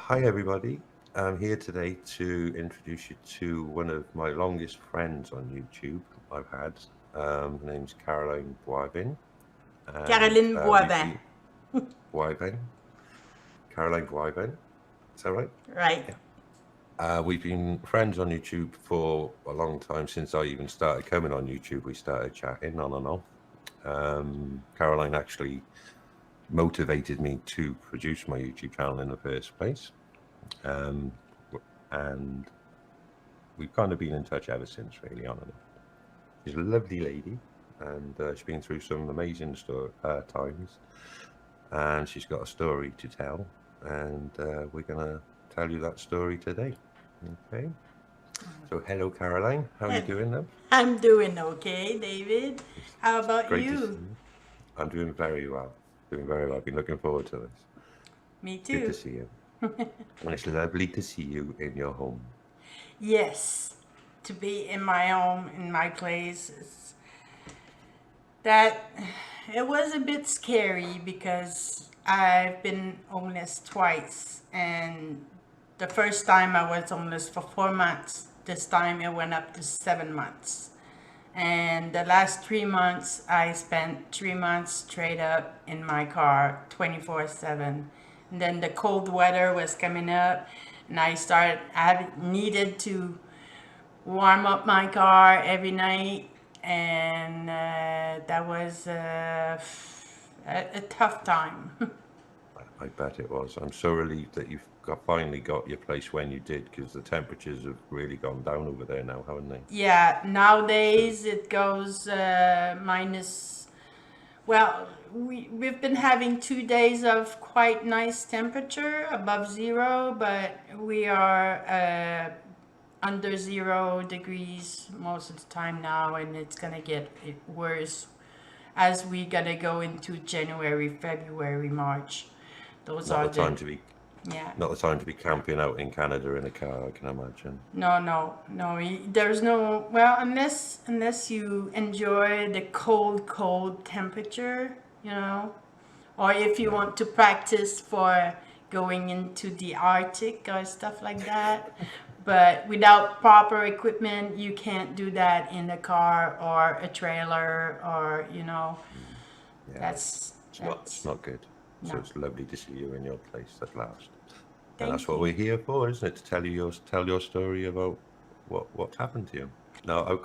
Hi, everybody. I'm here today to introduce you to one of my longest friends on YouTube I've had. Her name's Caroline Boivin, and Caroline we've Boivin, been Boivin, Caroline Boivin. Is that right? right? Yeah. We've been friends on YouTube for a long time since I even started coming on YouTube. We started chatting on and off. Caroline actually motivated me to produce my YouTube channel in the first place. Um, and we've kind of been in touch ever since, really, on and off. She's a lovely lady, and she's been through some amazing times, and she's got a story to tell, and we're gonna tell you that story today. Okay. So, hello, Caroline. How are you doing, love? I'm doing okay, David. How It's about great to see you? you. I'm doing very well. Doing very well. Been looking forward to this. Me Good to too. see you. And it's lovely to see you in your home. Yes, to be in my home, in my place, that it was a bit scary because I've been homeless twice, and the first time I was homeless for 4 months. This time it went up to 7 months. And the last 3 months, I spent 3 months straight up in my car 24/7. And then the cold weather was coming up, and I needed to warm up my car every night. And that was a tough time. I bet it was. I'm so relieved that finally got your place when you did, because the temperatures have really gone down over there now, haven't they? Yeah, So, nowadays it goes minus. Well, we've been having 2 days of quite nice temperature above zero, but we are under 0 degrees most of the time now, and it's gonna get worse as we gonna go into January, February, March. Those not are the the time to be yeah. not the time to be camping out in Canada in a car, I can imagine. No, no, no. There's no, well, unless you enjoy the cold temperature, or if you Yeah. want to practice for going into the Arctic or stuff like that. But without proper equipment, you can't do that in a car or a trailer, or Yeah. that's It's that's not good. So no. it's lovely to see you in your place at last. And that's Thank what you. we're here for, isn't it? To tell your story about what's happened to you. Now, I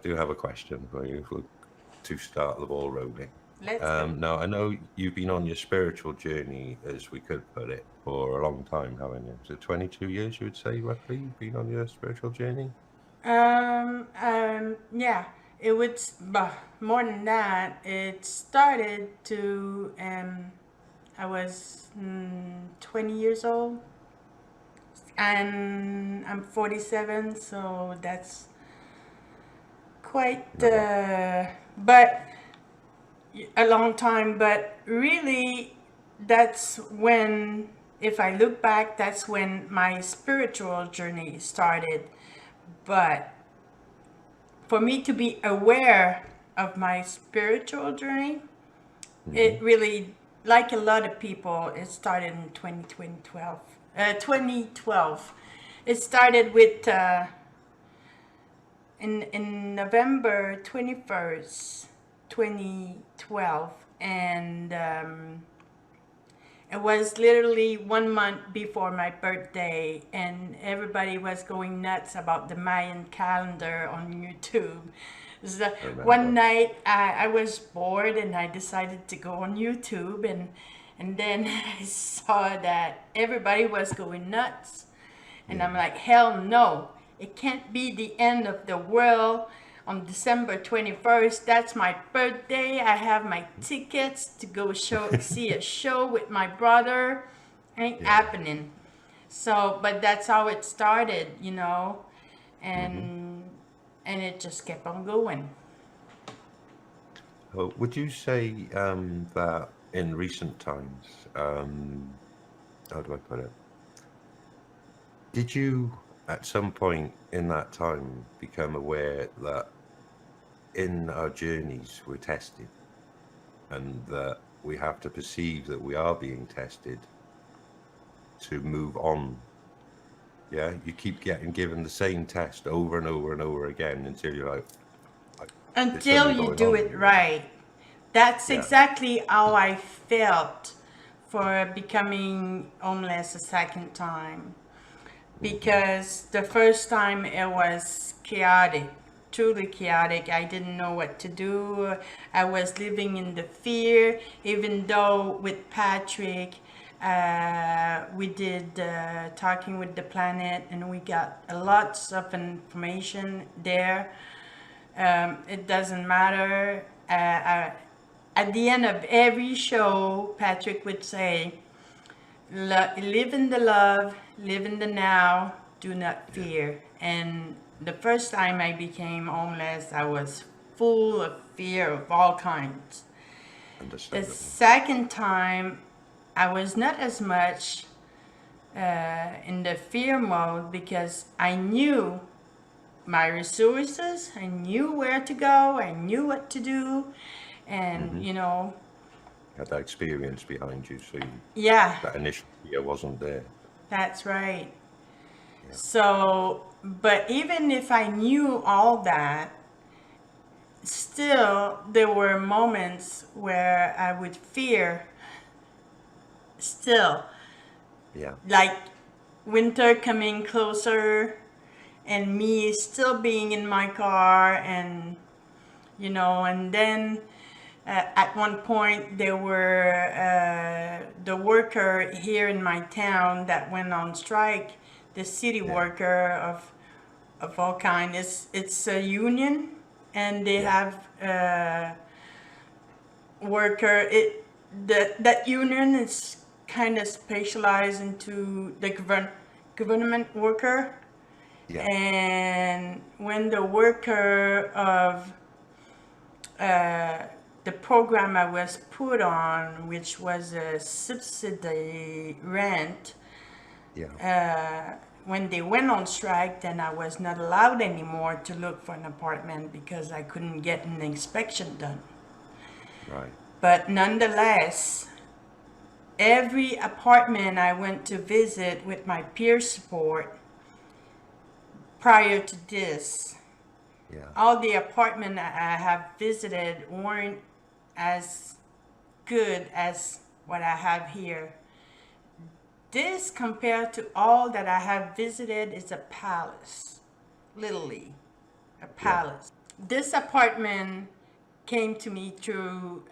do have a question for you to start the ball rolling. Let's go. Now, I know you've been on your spiritual journey, as we could put it, for a long time, haven't you? So 22 years, you would say, roughly, you've been on your spiritual journey? Yeah, it would, more than that. It started to, I was 20 years old, and I'm 47, so that's quite, No. but a long time. But really, that's when, if I look back, that's when my spiritual journey started. But for me to be aware of my spiritual journey, Hmm. it really, like a lot of people, it started in 2012. 2012. It started with in November 21st, 2012, and it was literally 1 month before my birthday, and everybody was going nuts about the Mayan calendar on YouTube. So I one remember. night I was bored, and I decided to go on YouTube, and then I saw that everybody was going nuts. And Yeah. I'm like, hell no, it can't be the end of the world on December 21st. That's my birthday. I have my tickets to go see a show with my brother. Ain't Yeah. happening. So, but that's how it started, Hmm. and it just kept on going. Would you say that in recent times, how do I put it? Did you, at some point in that time, become aware that in our journeys we're tested, and that we have to perceive that we are being tested to move on. Yeah, you keep getting given the same test over and over and over again until you're like, there's Until something you going do on it here. right. That's Yeah. exactly how I felt for becoming homeless a second time. Because the first time it was chaotic, truly chaotic. I didn't know what to do. I was living in the fear, even though with Patrick, we did Talking with the Planet, and we got lots of information there. It doesn't matter. At the end of every show, Patrick would say, live in the love, live in the now, do not fear. And the first time I became homeless, I was full of fear of all kinds. The Understandable. second time, I was not as much in the fear mode because I knew my resources, I knew where to go, I knew what to do, and you know, Had that experience behind you, so yeah, that initial fear wasn't there. that's right. So, but even if I knew all that, still there were moments where I would fear still, Yeah. like winter coming closer and me still being in my car, and you know, and then at one point there were the worker here in my town that went on strike, the city worker of all kind. It's a union, and they have worker. That union is kind of specialized into the government worker. Yeah. And when the worker of the program I was put on, which was a subsidy rent, when they went on strike, then I was not allowed anymore to look for an apartment because I couldn't get an inspection done. Right. But nonetheless, every apartment I went to visit with my peer support prior to this, all the apartments I have visited weren't as good as what I have here. This, compared to all that I have visited, is a palace, literally a palace. This apartment came to me through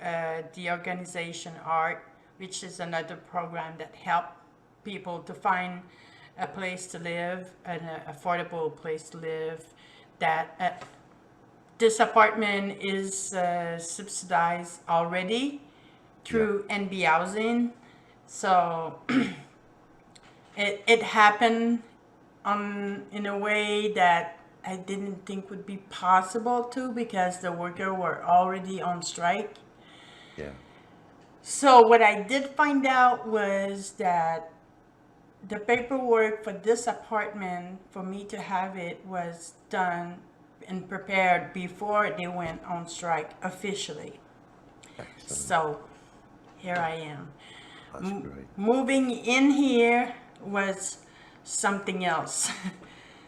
the organization ART, which is another program that helped people to find a place to live, an affordable place to live. That this apartment is subsidized already through NB Housing. So it happened in a way that I didn't think would be possible to, because the workers were already on strike. Yeah. So what I did find out was that the paperwork for this apartment, for me to have it, was done and prepared before they went on strike officially. Excellent. So here I am. That's great. Moving in here was something else.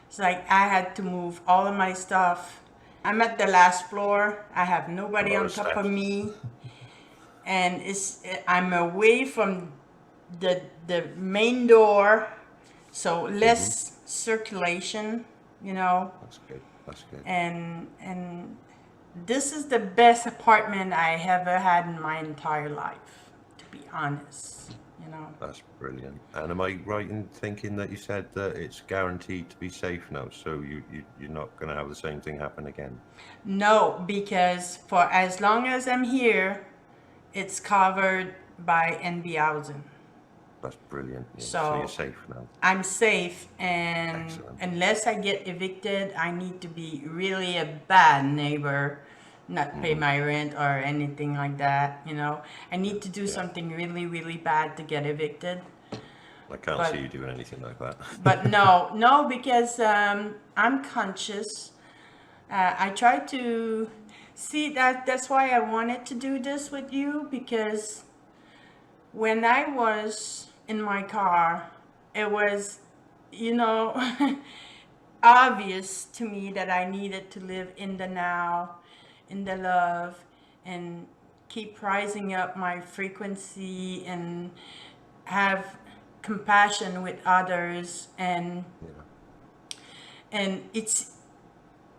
It's like I had to move all of my stuff. I'm at the last floor. I have nobody on top of me, and I'm away from the main door, so less circulation, you know. That's good. That's good. And this is the best apartment I ever had in my entire life, to be honest, you know. That's brilliant. And am I right in thinking that you said that it's guaranteed to be safe now, so you're not going to have the same thing happen again? No, because for as long as I'm here, it's covered by NB Housing. That's brilliant. Yeah. So So you're safe now. I'm safe, and Excellent. unless I get evicted, I need to be really a bad neighbor, not pay my rent or anything like that, you know. I need to do something really, really bad to get evicted. I can't But- see you doing anything like that. But no, because I'm conscious. I try to see that's why I wanted to do this with you, because when I was in my car it was, you know, obvious to me that I needed to live in the now, in the love, and keep rising up my frequency and have compassion with others. And it's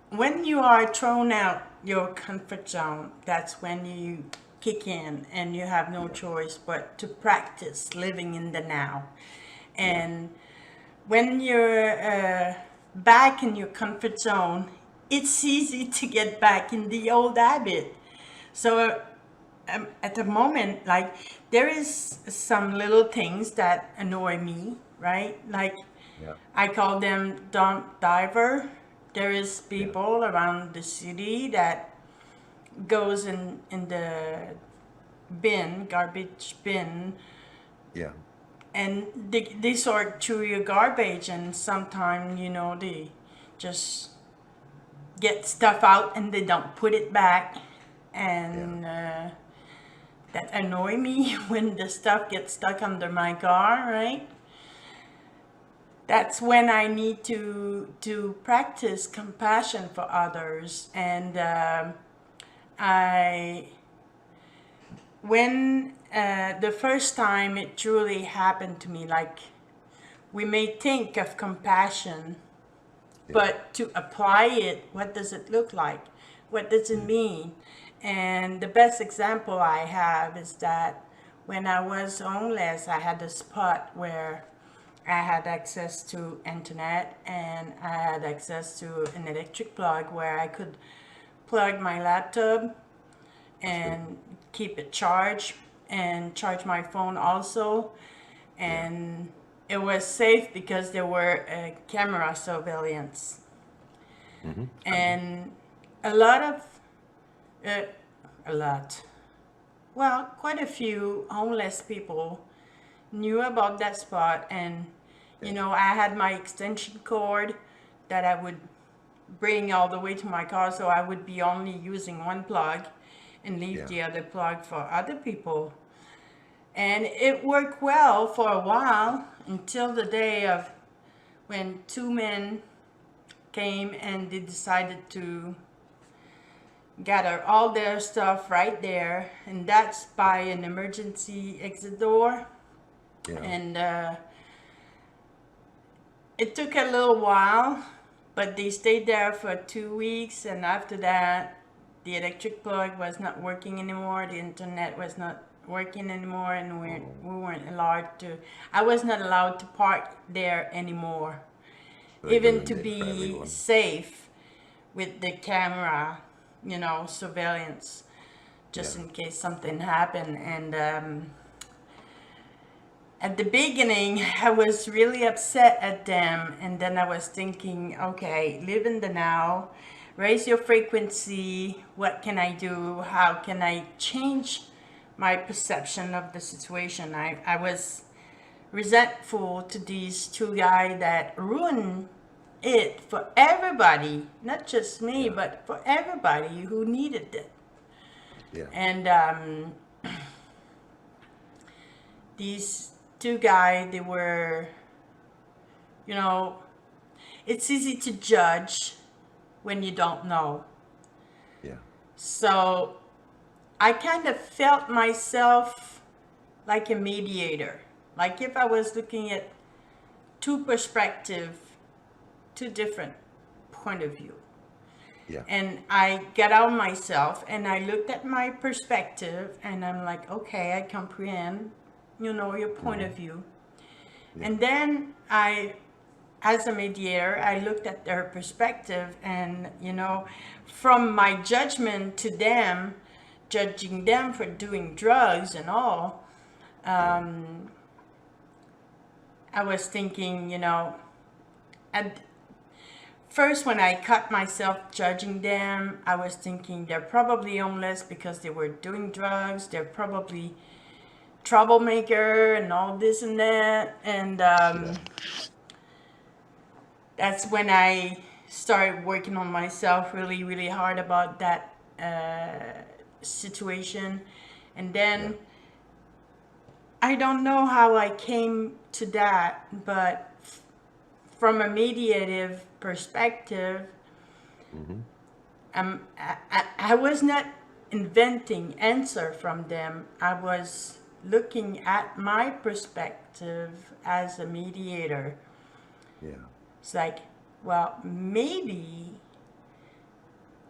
when you are thrown out your comfort zone, that's when you kick in and you have no choice but to practice living in the now. And when you're back in your comfort zone, it's easy to get back in the old habit. So at the moment, like, there is some little things that annoy me, right? Like, Yeah. I call them dump diver. There is Yeah. people around the city that goes in the bin, garbage bin, Yeah. and they sort through your garbage, and sometimes, you know, they just get stuff out and they don't put it back. And that annoy me when the stuff gets stuck under my car, right? That's when I need to practice compassion for others. And I when the first time it truly happened to me, like, we may think of compassion, but to apply it, what does it look like? What does it mean? And the best example I have is that when I was homeless, I had a spot where I had access to internet, and I had access to an electric plug where I could plug my laptop and keep it charged and charge my phone also. And it was safe because there were camera surveillance. And a lot of uh, a lot well, quite a few homeless people knew about that spot. And you know, I had my extension cord that I would bring all the way to my car, so I would be only using one plug and leave the other plug for other people. And it worked well for a while, until the day of when two men came and they decided to gather all their stuff right there, and that's by an emergency exit door. Yeah. And it took a little while, but they stayed there for 2 weeks, and after that, the electric plug was not working anymore, the internet was not working anymore, and we weren't allowed to, I was not allowed to park there anymore, So they even ruined to it for be everyone. safe with the camera, you know, surveillance, just in case something happened. And at the beginning, I was really upset at them, and then I was thinking, okay, live in the now, raise your frequency. What can I do? How can I change my perception of the situation? I was resentful to these two guys that ruined it for everybody, not just me, but for everybody who needed it. Yeah. And these two guys, they were, you know, it's easy to judge when you don't know. Yeah. So I kind of felt myself like a mediator. Like if I was looking at two perspectives, two different point of view. Yeah. And I got out myself and I looked at my perspective, and I'm like, okay, I comprehend, you know, your point of view. And then as a mediator, I looked at their perspective, and, you know, from my judgment to them, judging them for doing drugs and all, I was thinking, you know, at first when I caught myself judging them, I was thinking they're probably homeless because they were doing drugs. They're probably troublemaker and all this and that. And that's when I started working on myself really, really hard about that situation. And then I don't know how I came to that, but from a mediative perspective, Mm-hmm. I was not inventing answer from them. I was looking at my perspective as a mediator. Yeah. It's like, well, maybe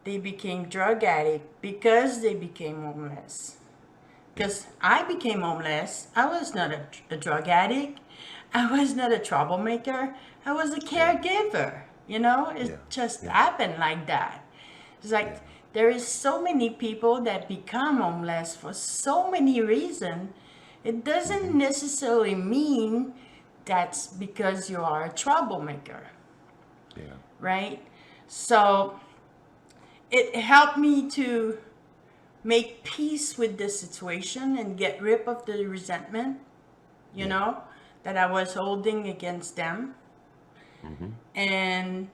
they became drug addict because they became homeless. Yeah. Because I became homeless. I was not a drug addict. I was not a troublemaker. I was a Yeah. caregiver. You know, it Yeah. just Yeah. happened like that. It's like Yeah. there is so many people that become homeless for so many reasons. It doesn't Mm-hmm. necessarily mean that's because you are a troublemaker, Yeah. right? So it helped me to make peace with the situation and get rid of the resentment, you Yeah. know, that I was holding against them. Mm-hmm. And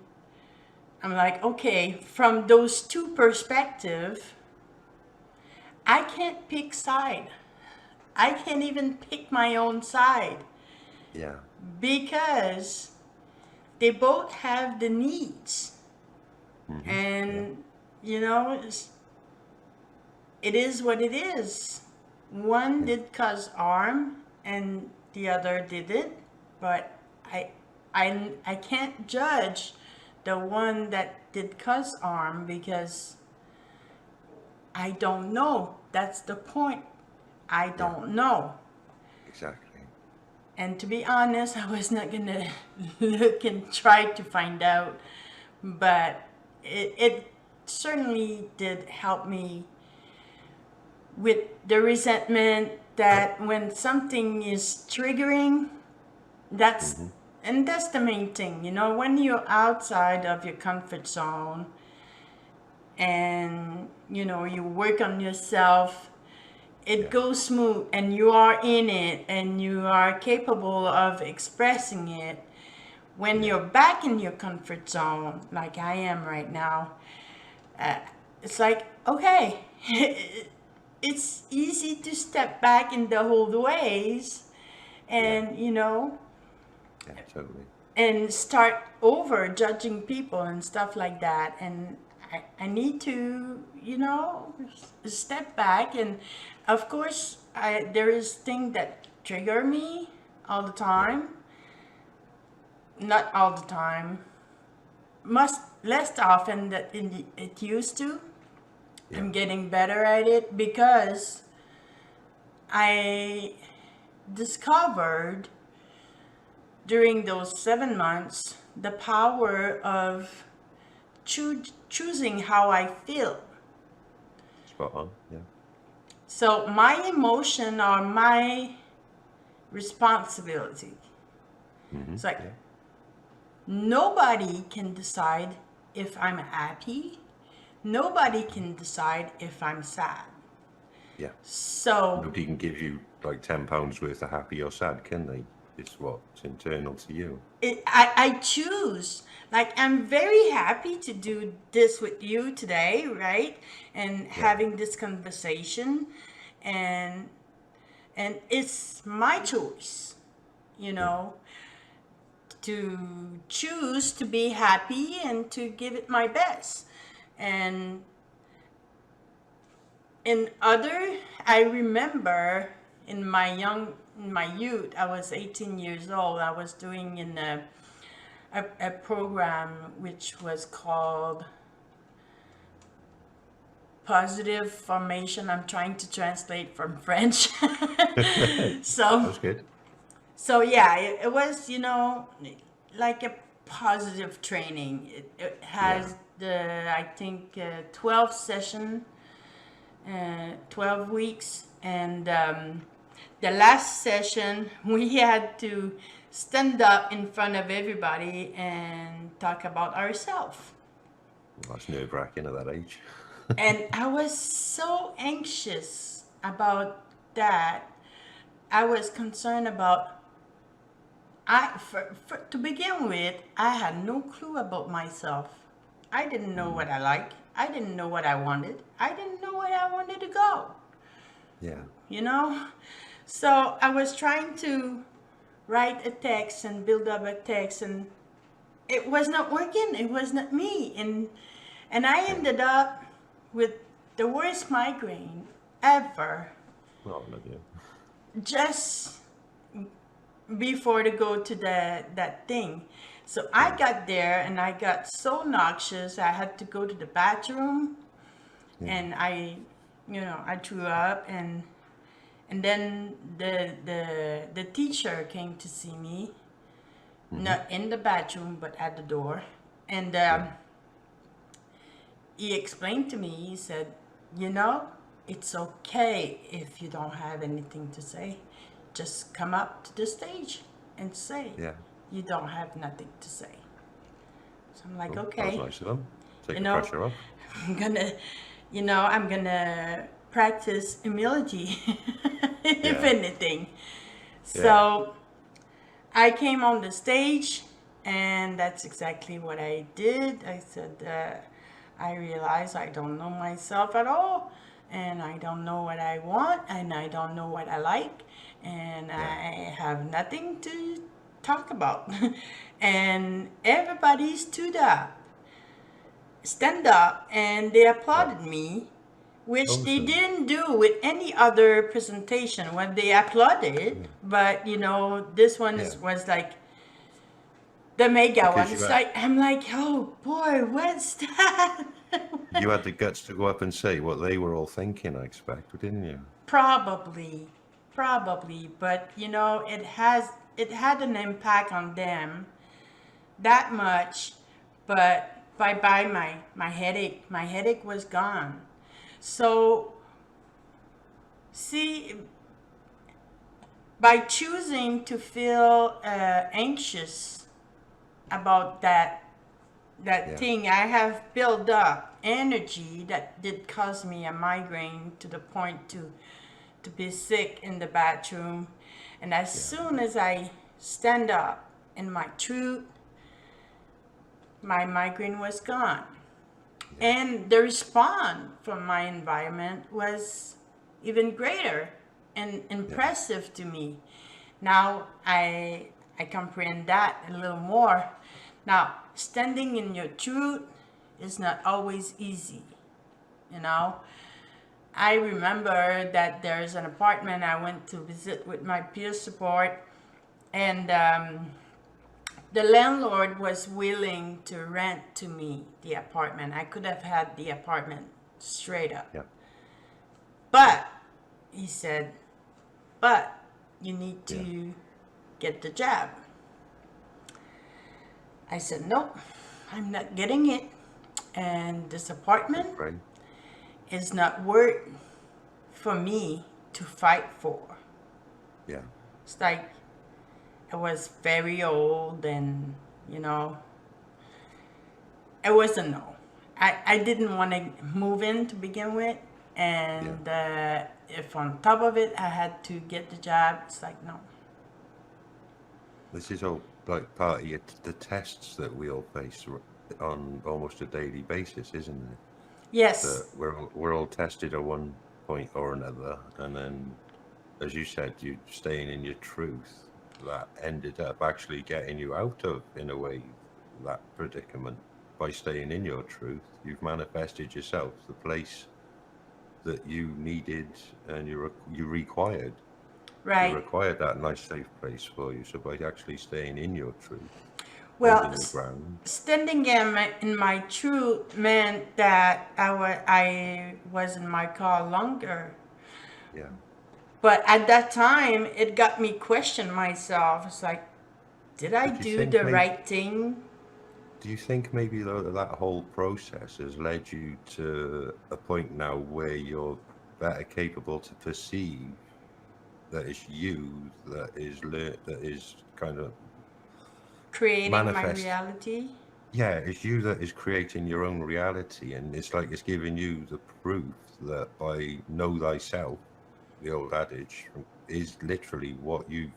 I'm like, okay, from those two perspectives, I can't pick side. I can't even pick my own side Yeah. because they both have the needs. Mm-hmm. Yeah. And, you know, it is what it is. One Yeah. did cause harm and the other didn't, but I, I can't judge the one that did cause harm because I don't know. That's the point. I Yeah. don't know. Exactly. And to be honest, I was not gonna look and try to find out, but it certainly did help me with the resentment that when something is triggering, that's Mm-hmm. and that's the main thing, you know, when you're outside of your comfort zone and you know you work on yourself, it Yeah. goes smooth and you are in it and you are capable of expressing it. When Yeah. you're back in your comfort zone like I am right now, uh, it's like, okay, it's easy to step back in the old ways Yeah. and, you know, Yeah. Totally. and start over judging people and stuff like that. And I need to, you know, step back. And of course, there is things that trigger me all the Yeah. time. Not all the time, much less often than it used to. Yeah. I'm getting better at it because I discovered during those 7 months the power of choosing how I feel. Spot on. Yeah. So my emotion are my responsibility. Mm-hmm. It's like Yeah. nobody can decide if I'm happy. Nobody can decide if I'm sad. Yeah. So Nobody can give you like £10 worth of happy or sad, can they? It's what's internal to you. I choose. Like, I'm very happy to do this with you today, right? And Yeah. having this conversation. And it's my choice, you Yeah. know, to choose to be happy and to give it my best. And in other, I remember in my youth, I was 18 years old. I was doing in a program which was called Positive Formation. I'm trying to translate from French. That so was good. so yeah, it was, you know, like a positive training. It Yeah. has the, I think, 12 session, 12 weeks, and the last session we had to stand up in front of everybody and talk about ourselves. Well, that's nerve-wracking at that age. And I was so anxious about that. I was concerned about, to begin with, I had no clue about myself. I didn't know what I liked. I didn't know what I wanted. I didn't know where I wanted to go, Yeah. you know? So I was trying to write a text and build up a text, and it was not working. It was not me, and I Yeah. ended up with the worst migraine ever. Oh, no, yeah. Just before to go to that thing. So I got there and I got so noxious I had to go to the bathroom, and I threw up, and then the teacher came to see me, not in the bathroom but at the door, and he explained to me. He said, it's okay if you don't have anything to say. Just come up to the stage and say Yeah. you don't have nothing to say. So I'm like, That was okay, nice of them. Take you the know, pressure off. I'm gonna, I'm gonna practice humility, if Yeah. anything. Yeah. So I came on the stage, and that's exactly what I did. I said, I realize I don't know myself at all, and I don't know what I want, and I don't know what I like, and Yeah. I have nothing to talk about. And everybody stand up, and they Yeah. applauded me, which they Awesome. didn't do with any other presentation when they applauded. But this one Yeah. was like the mega one. Because It's like, I'm like, oh boy, what's that? you had the guts to go up and say what they were all thinking, I expect, didn't you? Probably, but it had an impact on them that much. But bye my headache was gone. So see, by choosing to feel anxious about that Yeah. thing, I have built up energy that did cause me a migraine to the point to be sick in the bathroom. And as soon as I stand up in my truth, my migraine was gone. And the response from my environment was even greater and impressive to me. Now I comprehend that a little more. Now, standing in your truth is not always easy, you know. I remember that there's an apartment I went to visit with my peer support, and the landlord was willing to rent to me the apartment. I could have had the apartment straight up. Yeah. But he said, but you need to Yeah. get the job. I said, nope, I'm not getting it. And this apartment Right. is not worth for me to fight for. Yeah. It's like I was very old, and it was a no. I didn't want to move in to begin with, and if on top of it I had to get the job, it's like no. This is all like part of the tests that we all face on almost a daily basis, isn't it? Yes, That we're all tested at one point or another, and then, as you said, you staying in your truth, that ended up actually getting you out of, in a way, that predicament. By staying in your truth, you've manifested yourself the place that you needed and you required. You right. required that nice safe place for you. So by actually staying in your truth, Well, holding your ground. standing in my truth meant that I was in my car longer. Yeah. But at that time, it got me question myself. It's like, did I But do the right thing? do you think maybe though that whole process has led you to a point now where you're better capable to perceive that it's you that is kind of Creating my manifest? reality? Yeah, it's you that is creating your own reality, and it's like it's giving you the proof that by know thyself, the old adage, is literally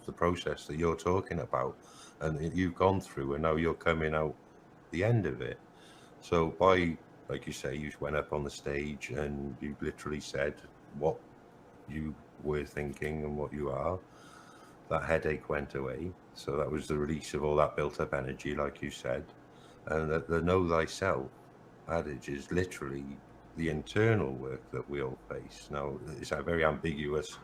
the process that you're talking about, and you've gone through, and now you're coming out the end of it. So by, like you say, you went up on the stage and you literally said what you were thinking and what you are, that headache went away. So that was the release of all that built up energy, like you said. And the know thyself adage is literally the internal work that we all face. Now, it's a very ambiguous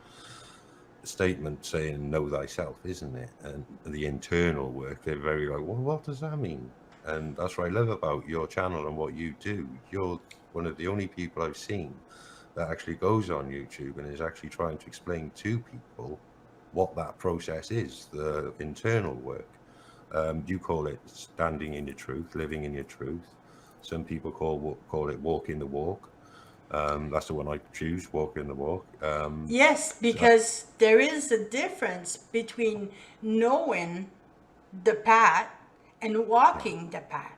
statement saying know thyself, isn't it? And the internal work, they're very like, well, what does that mean? And that's what I love about your channel and what you do. You're one of the only people I've seen that actually goes on YouTube and is actually trying to explain to people what that process is, the internal work. You call it standing in your truth, living in your truth. Some people call it walking the walk. That's the one I choose, walking the walk. Yes, because there is a difference between knowing the path and walking the path.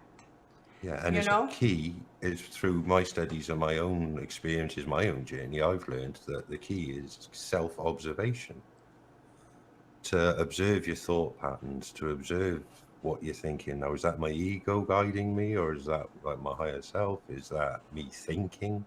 Yeah, and You it's know? key is through my studies and my own experiences, my own journey, I've learned that the key is self-observation. To observe your thought patterns, to observe what you're thinking. Now, is that my ego guiding me, or is that like my higher self? Is that me thinking?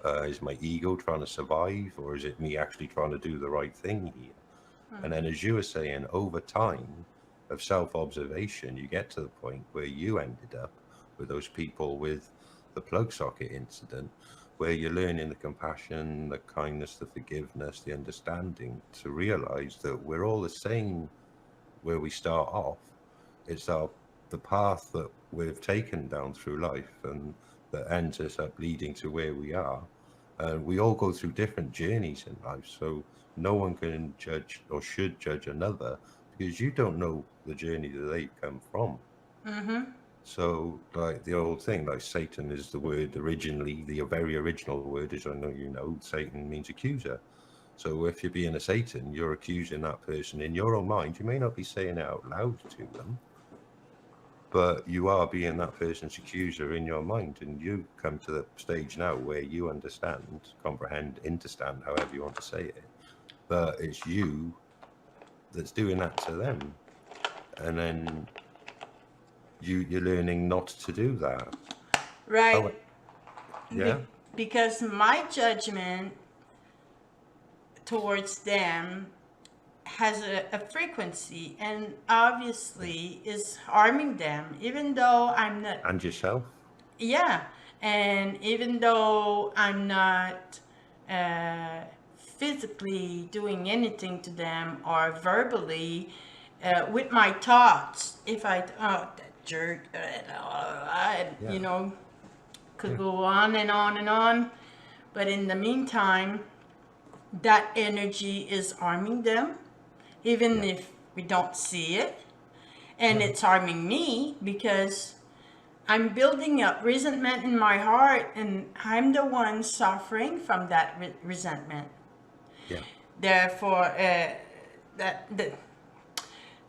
Is my ego trying to survive, or is it me actually trying to do the right thing here? And then, as you were saying, over time of self-observation, you get to the point where you ended up with those people with the plug socket incident, where you're learning the compassion, the kindness, the forgiveness, the understanding, to realize that we're all the same where we start off. It's the path that we've taken down through life and that ends us up leading to where we are. And we all go through different journeys in life, so no one can judge or should judge another because you don't know the journey that they've come from. So, like the old thing, like Satan is the word originally, the very original word, as I know you know, Satan means accuser. So if you're being a Satan, you're accusing that person in your own mind. You may not be saying it out loud to them, but you are being that person's accuser in your mind. And you come to the stage now where you understand, comprehend, understand, however you want to say it. But it's you that's doing that to them. And then you're learning not to do that. Right. Oh, yeah. Because my judgment towards them has a frequency and obviously is harming them, even though I'm not. And yourself. Yeah. And even though I'm not physically doing anything to them or verbally, with my thoughts, if that jerk, Yeah. you know, could go on and on and on. But in the meantime, that energy is harming them, even Yeah. if we don't see it. And it's harming me because I'm building up resentment in my heart, and I'm the one suffering from that resentment. Yeah. Therefore,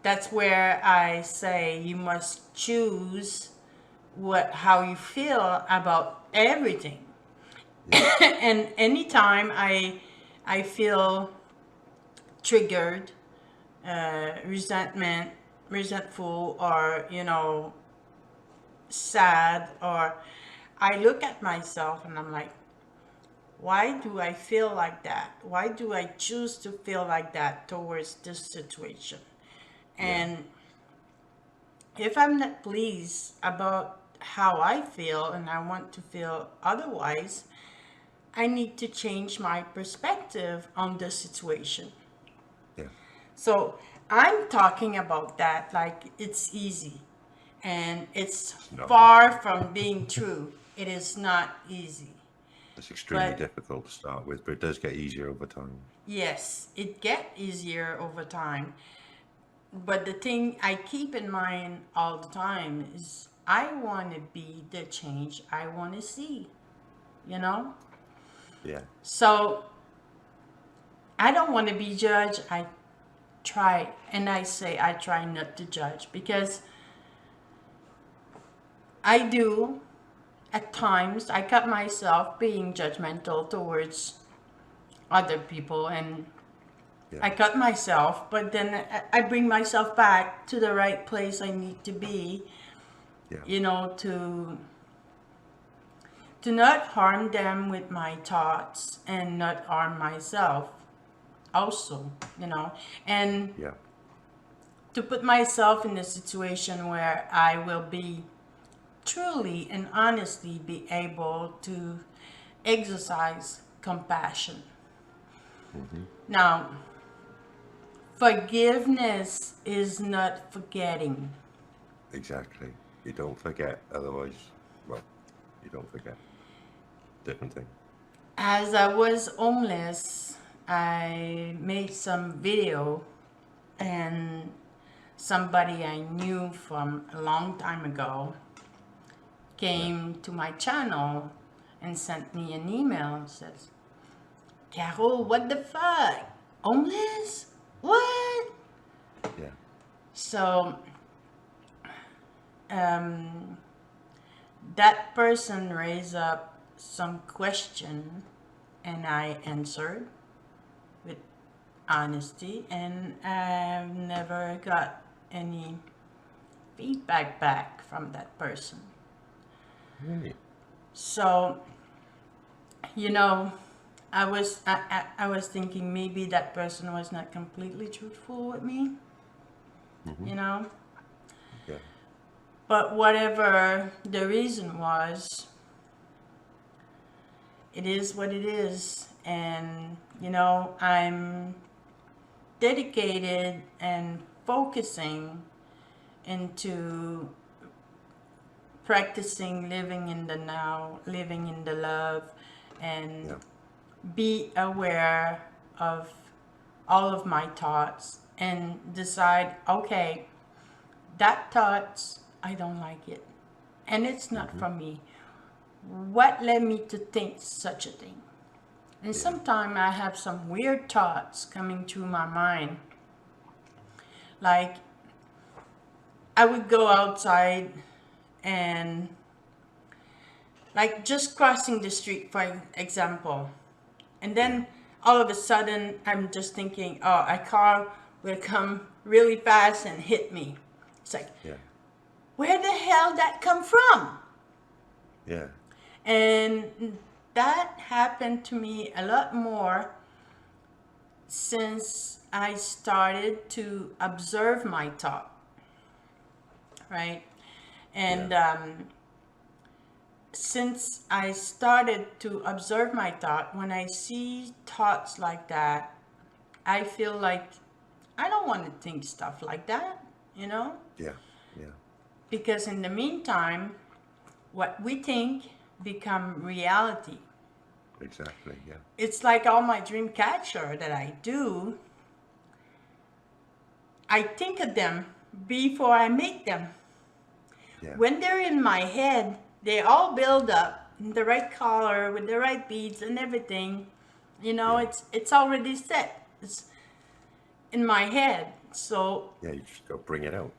that's where I say you must choose how you feel about everything. And anytime I feel triggered, resentful, or sad, or I look at myself and I'm like, why do I feel like that? Why do I choose to feel like that towards this situation? And if I'm not pleased about how I feel and I want to feel otherwise, I need to change my perspective on the situation. Yeah. So I'm talking about that like it's easy, and it's not. far from being true. It is not easy. It's extremely But difficult to start with, but it does get easier over time. yes, it gets easier over time. But the thing I keep in mind all the time is I want to be the change I want to see, you know? Yeah. So I don't want to be judged. I try, and I say I try not to judge, because I do at times. I cut myself being judgmental towards other people, and I cut myself, but then I bring myself back to the right place I need to be, Yeah. to not harm them with my thoughts and not harm myself. also, and Yeah. to put myself in a situation where I will be truly and honestly be able to exercise compassion. Hmm. Now, forgiveness is not forgetting. Exactly. You don't forget. Otherwise, well, you don't forget. Different thing. As I was homeless, I made some video, and somebody I knew from a long time ago Yeah. came to my channel and sent me an email. Says, Carol, what the fuck? Homeless? What? Yeah. So um, that person raised up some question, and I answered with honesty, and I've never got any feedback back from that person. Really? So, you know, I was thinking maybe that person was not completely truthful with me, Hmm. you know. Yeah. But whatever the reason was, it is what it is, and I'm dedicated and focusing into practicing living in the now, living in the love, and Yeah. be aware of all of my thoughts and decide, okay, that thoughts, I don't like it. And it's not Hmm. from me. What led me to think such a thing? And Yeah. sometimes I have some weird thoughts coming through my mind. Like I would go outside and like just crossing the street, for example. And Yeah. then all of a sudden I'm just thinking, oh, a car will come really fast and hit me. It's like, Yeah. where the hell that come from? Yeah. And that happened to me a lot more since I started to observe my thought, right? Yeah. And since I started to observe my thought, when I see thoughts like that, I feel like I don't want to think stuff like that, you know? Yeah. Yeah. Because in the meantime, what we think become reality. Exactly. Yeah. It's like all my dream catcher that I do, I think of them before I make them. Yeah. When they're in my head, they all build up in the right color with the right beads and everything. Yeah. It's already set. It's in my head. Yeah. You just got to bring it out.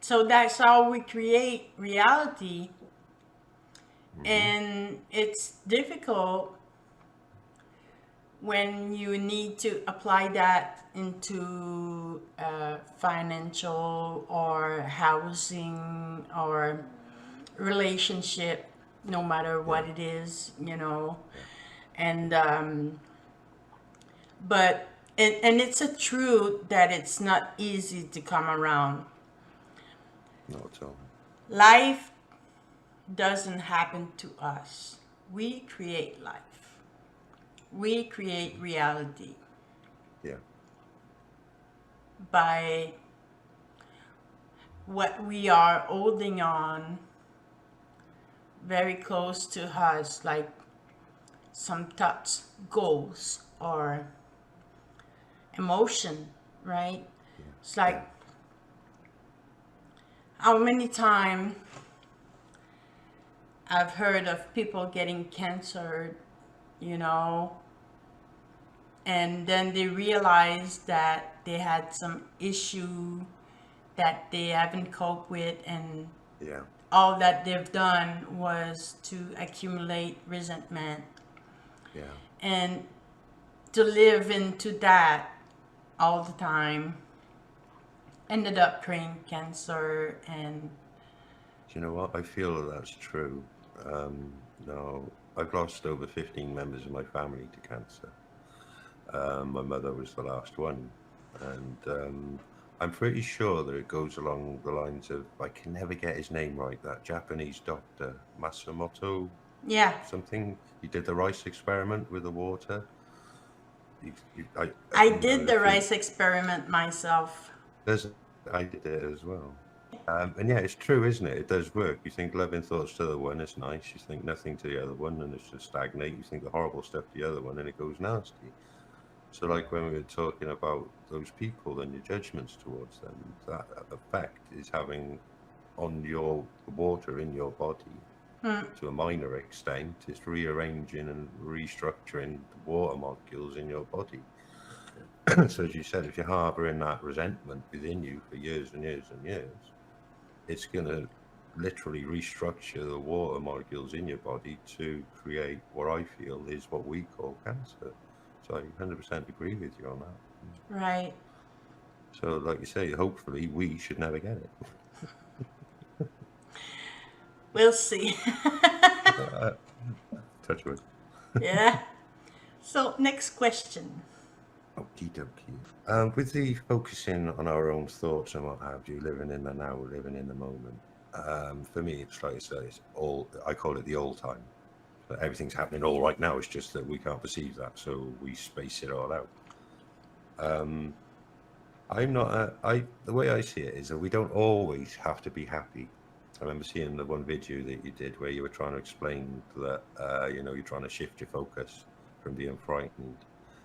So that's how we create reality, Hmm. and it's difficult when you need to apply that into financial or housing or relationship, no matter Yeah. what it is, Yeah. and but and it's a truth that it's not easy to come around. Not at all. Life doesn't happen to us. We create life. We create reality Yeah. by what we are holding on very close to us, like some thoughts, goals, or emotion, right? Yeah. It's Yeah. like how many times I've heard of people getting cancer, you know, and then they realize that they had some issue that they haven't coped with, and Yeah. all that they've done was to accumulate resentment Yeah. and to live into that all the time ended up creating cancer. And Do you know what? I feel that that's true. No, I've lost over 15 members of my family to cancer. My mother was the last one, and I'm pretty sure that it goes along the lines of, I can never get his name right, that Japanese doctor, Masamoto Yeah, something. He did the rice experiment with the water. I You know, did the rice experiment myself. there's, I did it as well. And yeah, it's true, isn't it? It does work. You think loving thoughts to the one is nice. You think nothing to the other one, and it's just stagnate. You think the horrible stuff to the other one, and it goes nasty. So, like when we were talking about those people and your judgments towards them, that effect is having on your water in your body to a minor extent. It's rearranging and restructuring the water molecules in your body. So, as you said, if you're harboring that resentment within you for years and years and years, it's going to literally restructure the water molecules in your body to create what I feel is what we call cancer. So I 100% agree with you on that. Right. So, like you say, hopefully we should never get it. We'll see. Touch wood. Yeah. So, next question. Okie dokie. With the focusing on our own thoughts and what have you, living in the now, living in the moment, for me, it's like I say, it's all, I call it the all time. But everything's happening all right now. It's just that we can't perceive that, so we space it all out. I'm not. The way I see it is that we don't always have to be happy. I remember seeing the one video that you did where you were trying to explain that you're trying to shift your focus from being frightened.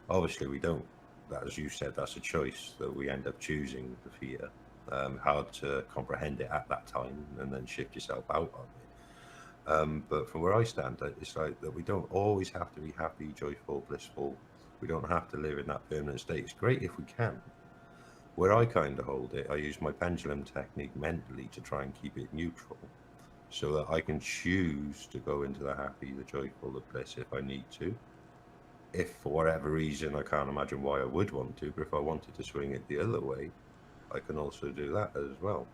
Obviously, we don't. That, as you said, that's a choice that we end up choosing the fear. Hard to comprehend it at that time and then shift yourself out of it. But from where I stand, it's like that we don't always have to be happy, joyful, blissful. We don't have to live in that permanent state. It's great if we can. Where I kind of hold it, I use my pendulum technique mentally to try and keep it neutral so that I can choose to go into the happy, the joyful, the bliss if I need to. If for whatever reason, I can't imagine why I would want to, but if I wanted to swing it the other way, I can also do that as well.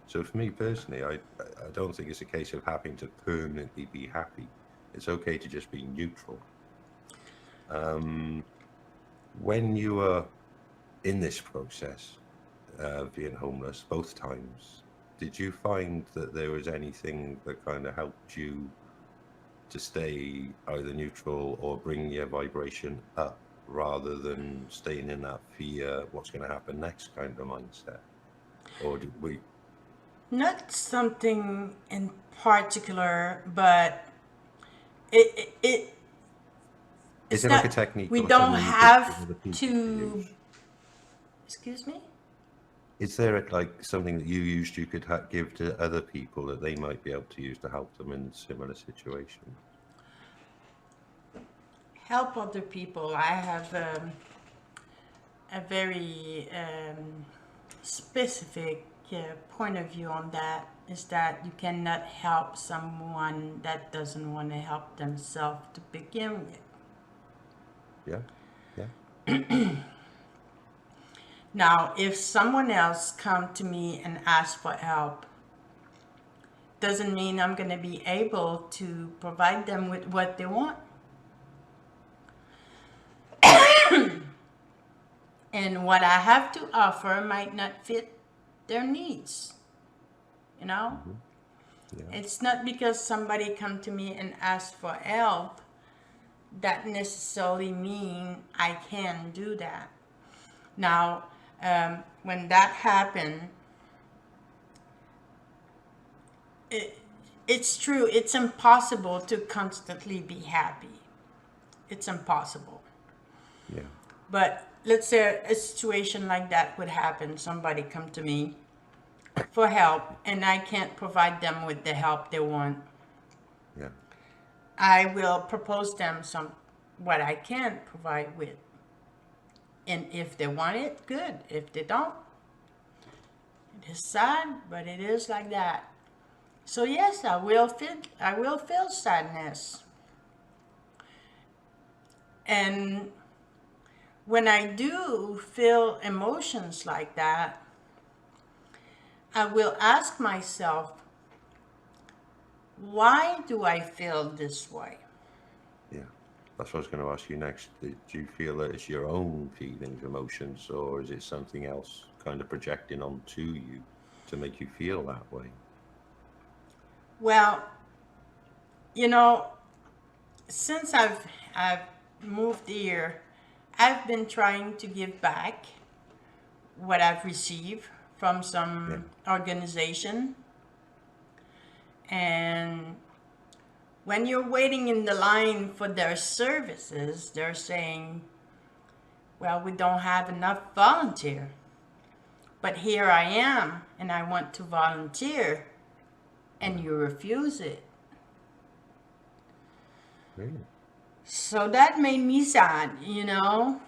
So for me personally, I don't think it's a case of having to permanently be happy. It's okay to just be neutral. When you are in this process of being homeless both times, did you find that there was anything that kind of helped you to stay either neutral or bring your vibration up rather than staying in that fear, what's going to happen next kind of mindset? Or did we? Not something in particular, but it Is it's there like a not. technique We or don't something you could give have other people to. use? Excuse me. Is there like something that you used you could give to other people that they might be able to use to help them in similar situations? Help other people. I have a very specific point of view on that. Is that you cannot help someone that doesn't want to help themselves to begin with. Yeah, yeah, Now, if someone else come to me and ask for help, doesn't mean I'm going to be able to provide them with what they want. And what I have to offer might not fit their needs. You know? yeah. It's not because somebody come to me and ask for help that necessarily mean I can do that. Now, when that happened, it's true. It's impossible to constantly be happy. It's impossible. Yeah. But let's say a situation like that would happen. Somebody come to me for help, and I can't provide them with the help they want. Yeah. I will propose them what I can provide with. And if they want it, good. If they don't, it is sad, but it is like that. So yes, I will feel sadness. And when I do feel emotions like that, I will ask myself, why do I feel this way? Yeah. That's what I was going to ask you next. Do you feel that it's your own feelings, emotions, or is it something else kind of projecting onto you to make you feel that way? Well, you know, since I've moved here, I've been trying to give back what I've received from Yeah, some organization. And when you're waiting in the line for their services, they're saying, well, we don't have enough volunteer. But here I am and I want to volunteer and you refuse it. really. So that made me sad, you know,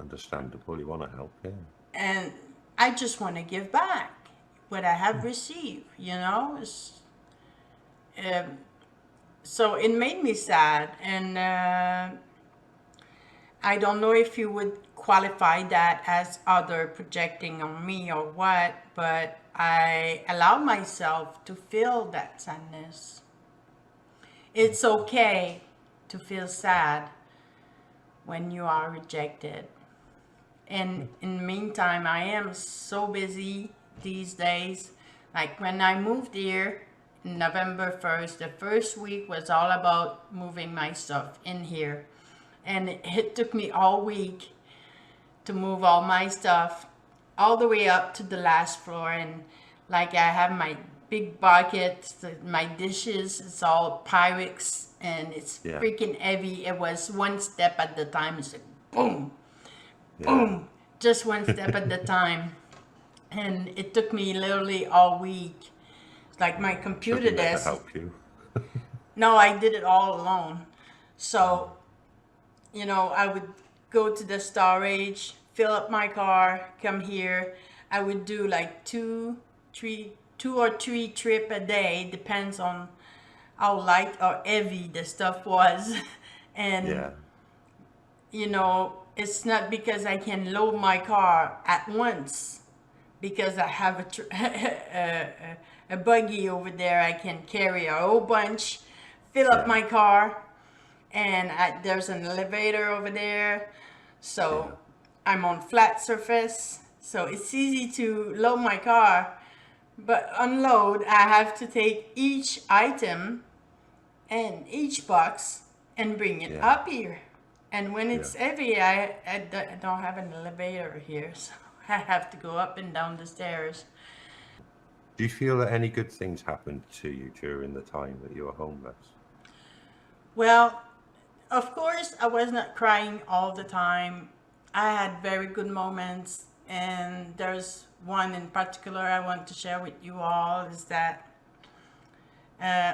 Understandable. You want to help, yeah. and I just want to give back what I have received, you know. Um, so it made me sad, and I don't know if you would qualify that as other projecting on me or what, but I allow myself to feel that sadness. It's okay to feel sad when you are rejected. And in the meantime, I am so busy these days. Like when I moved here November 1st, the first week was all about moving my stuff in here. And it took me all week to move all my stuff all the way up to the last floor. And like I have my big buckets, my dishes, it's all Pyrex and it's Yeah, freaking heavy. It was one step at the time. It's like boom, yeah. boom, just one step at the time. And it took me literally all week. It's like my computer Something there to desk. help you. No, I did it all alone. So, you know, I would go to the storage, fill up my car, come here. I would do like two or three trip a day, depends on how light or heavy the stuff was. And Yeah, you know, it's not because I can load my car at once, because I have a buggy over there. I can carry a whole bunch, fill up yeah, my car, and there's an elevator over there. yeah, So I'm on flat surface, so it's easy to load my car. But unload, I have to take each item and each box and bring it yeah, up here. And when yeah. it's heavy, I don't have an elevator here, so I have to go up and down the stairs. Do you feel that any good things happened to you during the time that you were homeless? Well, of course, I was not crying all the time. I had very good moments, and there's one in particular I want to share with you all is that,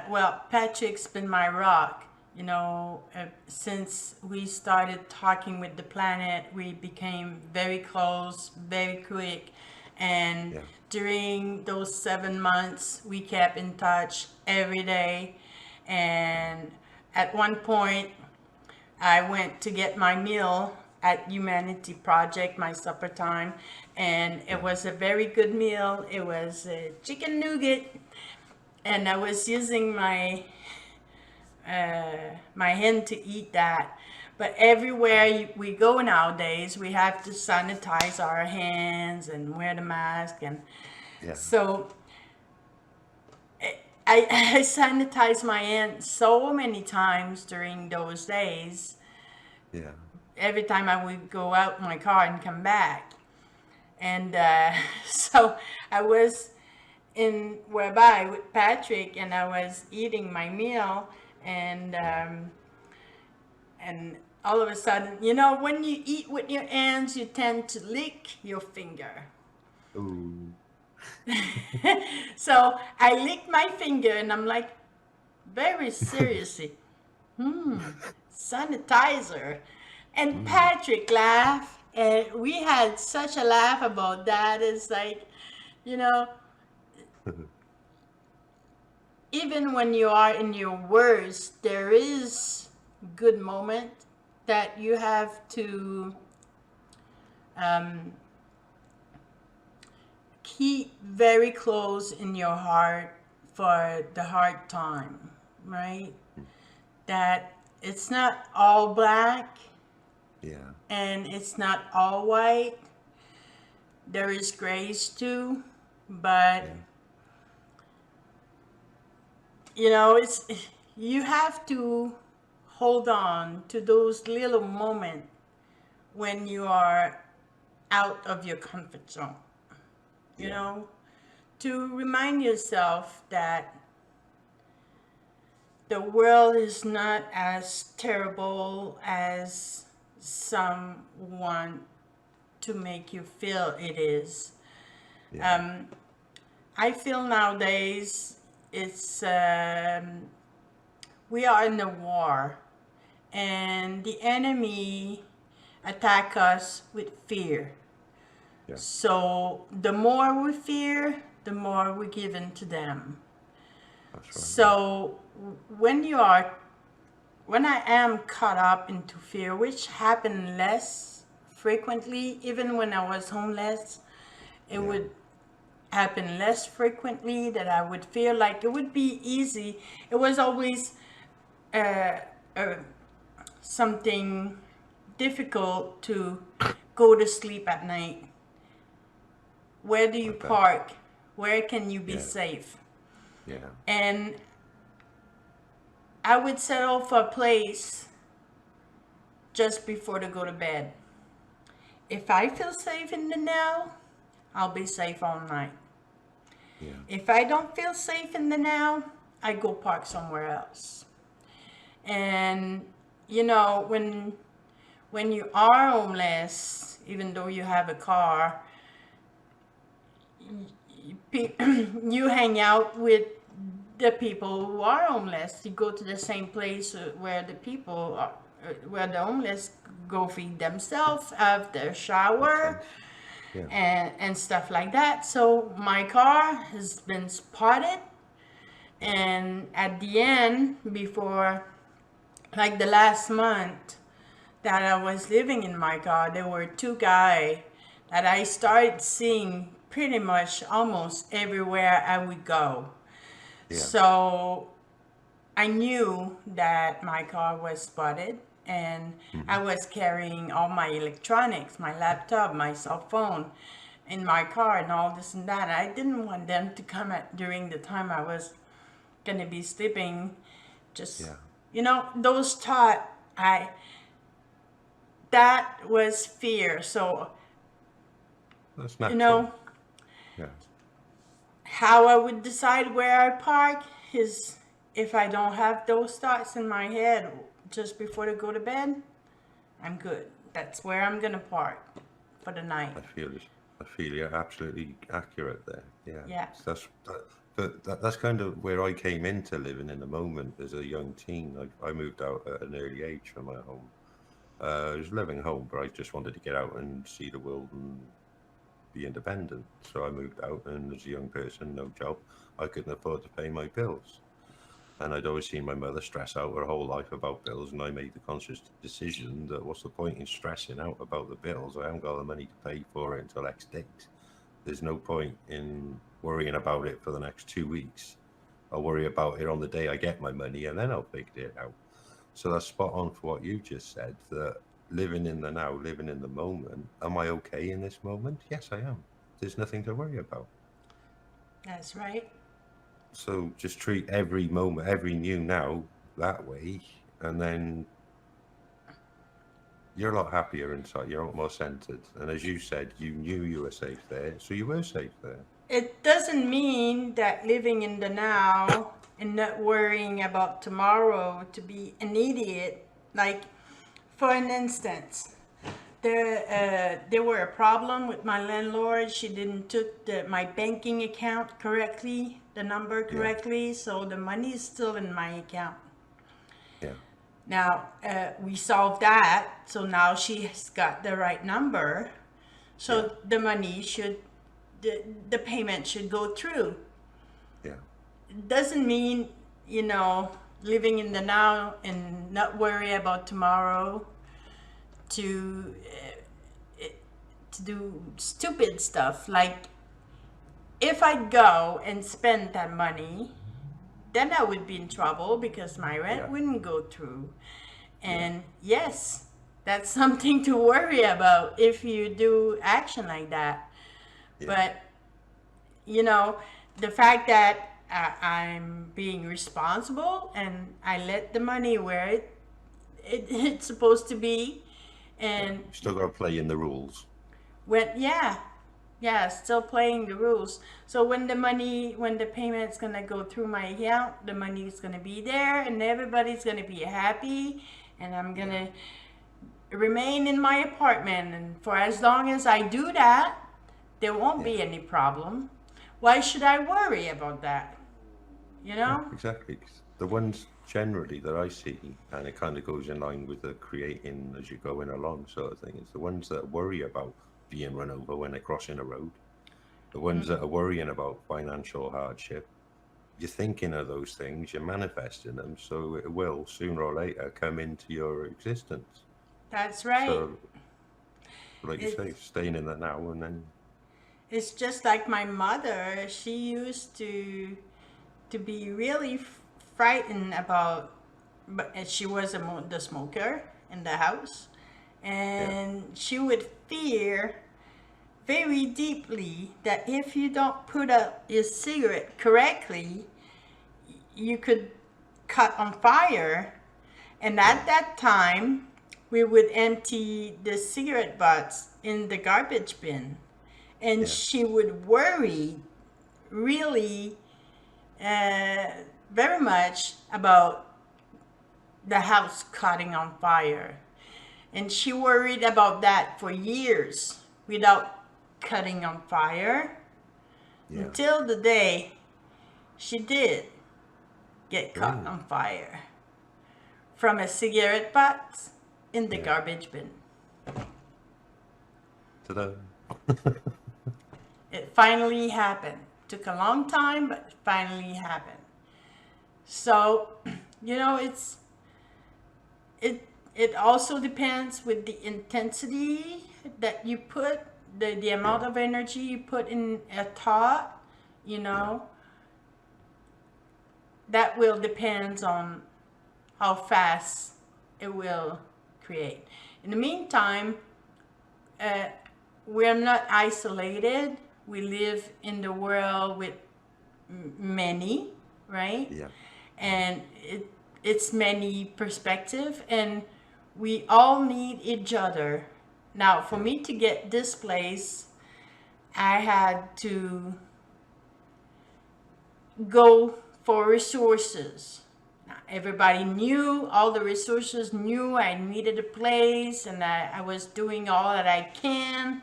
well, Patrick's been my rock. You know, since we started talking with the planet, we became very close, very quick. And Yeah, during those 7 months, we kept in touch every day. And at one point, I went to get my meal at Humanity Project, my supper time, and yeah, it was a very good meal. It was a chicken nougat, and I was using my hand to eat that. But everywhere we go nowadays, we have to sanitize our hands and wear the mask, and yeah, so I sanitized my hands so many times during those days. yeah, Every time I would go out in my car and come back. And so I was in whereby with Patrick, and I was eating my meal, and all of a sudden, you know, when you eat with your hands, you tend to lick your finger. ooh, So I licked my finger, and I'm like, very seriously, sanitizer. And mm, Patrick laughed, and we had such a laugh about that. It's like, you know, even when you are in your worst, there is good moment that you have to um, keep very close in your heart for the hard time, right? That it's not all black Yeah. and it's not all white. There is grays too, but Yeah. it's you have to hold on to those little moments when you are out of your comfort zone. You Yeah. know, to remind yourself that the world is not as terrible as some want to make you feel it is. Yeah. I feel nowadays it's we are in a war, and the enemy attack us with fear. Yeah. So the more we fear, the more we give in to them. That's right. Yeah. So when you are when I am caught up into fear, which happened less frequently, even when I was homeless, it Yeah. would happen less frequently, that I would feel like it would be easy. It was always uh, uh, something difficult to go to sleep at night. Where do you I bet. park? Where can you be Yeah. safe? Yeah. And I would settle for a place just before to go to bed. If I feel safe in the now, I'll be safe all night. Yeah. If I don't feel safe in the now, I go park somewhere else. And when you are homeless, even though you have a car, you hang out with the people who are homeless. You go to the same place where the people are, where the homeless go feed themselves, have their Makes shower, sense. Yeah. and stuff like that. So my car has been spotted, and at the end, before, like the last month that I was living in my car, there were two guys that I started seeing pretty much almost everywhere I would go. Yeah. So I knew that my car was spotted, and I Hmm. was carrying all my electronics, my laptop, my cell phone in my car and all this and that. I didn't want them to come at during the time I was gonna be sleeping. Just Yeah. those thought I that was fear. So That's you natural. know Yeah. how I would decide where I park is, if I don't have those thoughts in my head just before to go to bed, I'm good. That's where I'm gonna park for the night. I feel it. I feel you're absolutely accurate there. Yeah. Yeah. So that's kind of where I came into living in the moment as a young teen. I moved out at an early age from my home. I was living home, but I just wanted to get out and see the world and be independent. So I moved out, and as a young person, no job, I couldn't afford to pay my bills. And I'd always seen my mother stress out her whole life about bills, and I made the conscious decision that what's the point in stressing out about the bills? I haven't got the money to pay for it until X date. There's no point in worrying about it for the next 2 weeks. I'll worry about it on the day I get my money, and then I'll figure it out. So that's spot on for what you just said, that living in the now, living in the moment. Am I okay in this moment? Yes, I am. There's nothing to worry about. That's right. So just treat every moment, every new now that way, and then you're a lot happier inside. You're a lot more centered. And as you said, you knew you were safe there, so you were safe there. It doesn't mean that living in the now and not worrying about tomorrow to be an idiot. Like, for an instance, there were a problem with my landlord. She didn't took my banking account correctly, the number Yeah, correctly, so the money is still in my account. yeah, Now we solved that, so now she's got the right number, yeah, so the money should, the payment should go through. yeah, It doesn't mean, living in the now and not worry about tomorrow to to do stupid stuff. Like, if I go and spend that money, then I would be in trouble because my rent yeah, wouldn't go through. And yes, that's something to worry about if you do action like that. Yeah. But, you know, the fact that I'm being responsible and I let the money where it's supposed to be. Yeah. And You still got to play in the rules. yeah, still playing the rules. So when the payment's gonna go through my account, the money is gonna be there, and everybody's gonna be happy, and I'm gonna remain in my apartment. And for as long as I do that, there won't be any problem. Why should I worry about that? You Yeah, know? exactly. The ones generally that I see, and it kind of goes in line with the creating as you're going along sort of thing, is the ones that worry about being run over when they're crossing a road, the ones that are worrying about financial hardship. You're thinking of those things, you're manifesting them, so it will sooner or later come into your existence. That's right. So, like you say, It's staying in that now and then, it's just like my mother. She used to be really frightened about, but she was the smoker in the house, yeah, and she would fear very deeply that if you don't put up your cigarette correctly, you could cut on fire. And at that time, we would empty the cigarette butts in the garbage bin, and yeah, she would worry really very much about the house caught on fire. And she worried about that for years without cutting on fire yeah. until the day she did get caught Oh, on fire from a cigarette butt in the yeah. garbage bin. Ta-da. It finally happened. Took a long time, but it finally happened. So, you know, it also depends with the intensity that you put, the amount Yeah, of energy you put in a thought, you yeah, know, that will depend on how fast it will create. In the meantime, uh, we're not isolated. We live in the world with many, right? yeah, And it's many perspective, and we all need each other. Now, for yeah, me to get this place, I had to go for resources. Now, everybody knew, all the resources knew I needed a place, and I was doing all that I can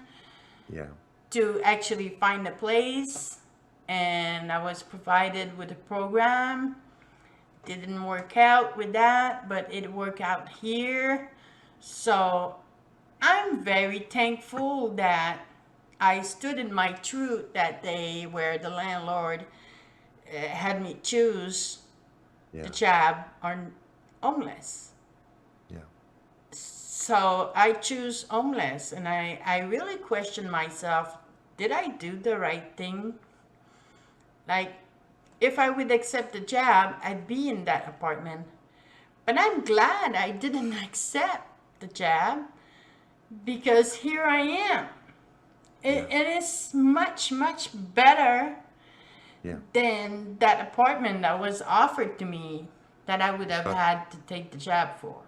yeah, to actually find a place. And I was provided with a program. Didn't work out with that, but it worked out here. So I'm very thankful that I stood in my truth that day where the landlord had me choose the yeah, job or homeless. yeah. So I choose homeless, and I really question myself, did I do the right thing? Like, if I would accept the job, I'd be in that apartment. But I'm glad I didn't accept the job because here I am. Yeah, It is much, much better yeah. than that apartment that was offered to me that I would It's have had to take the job for.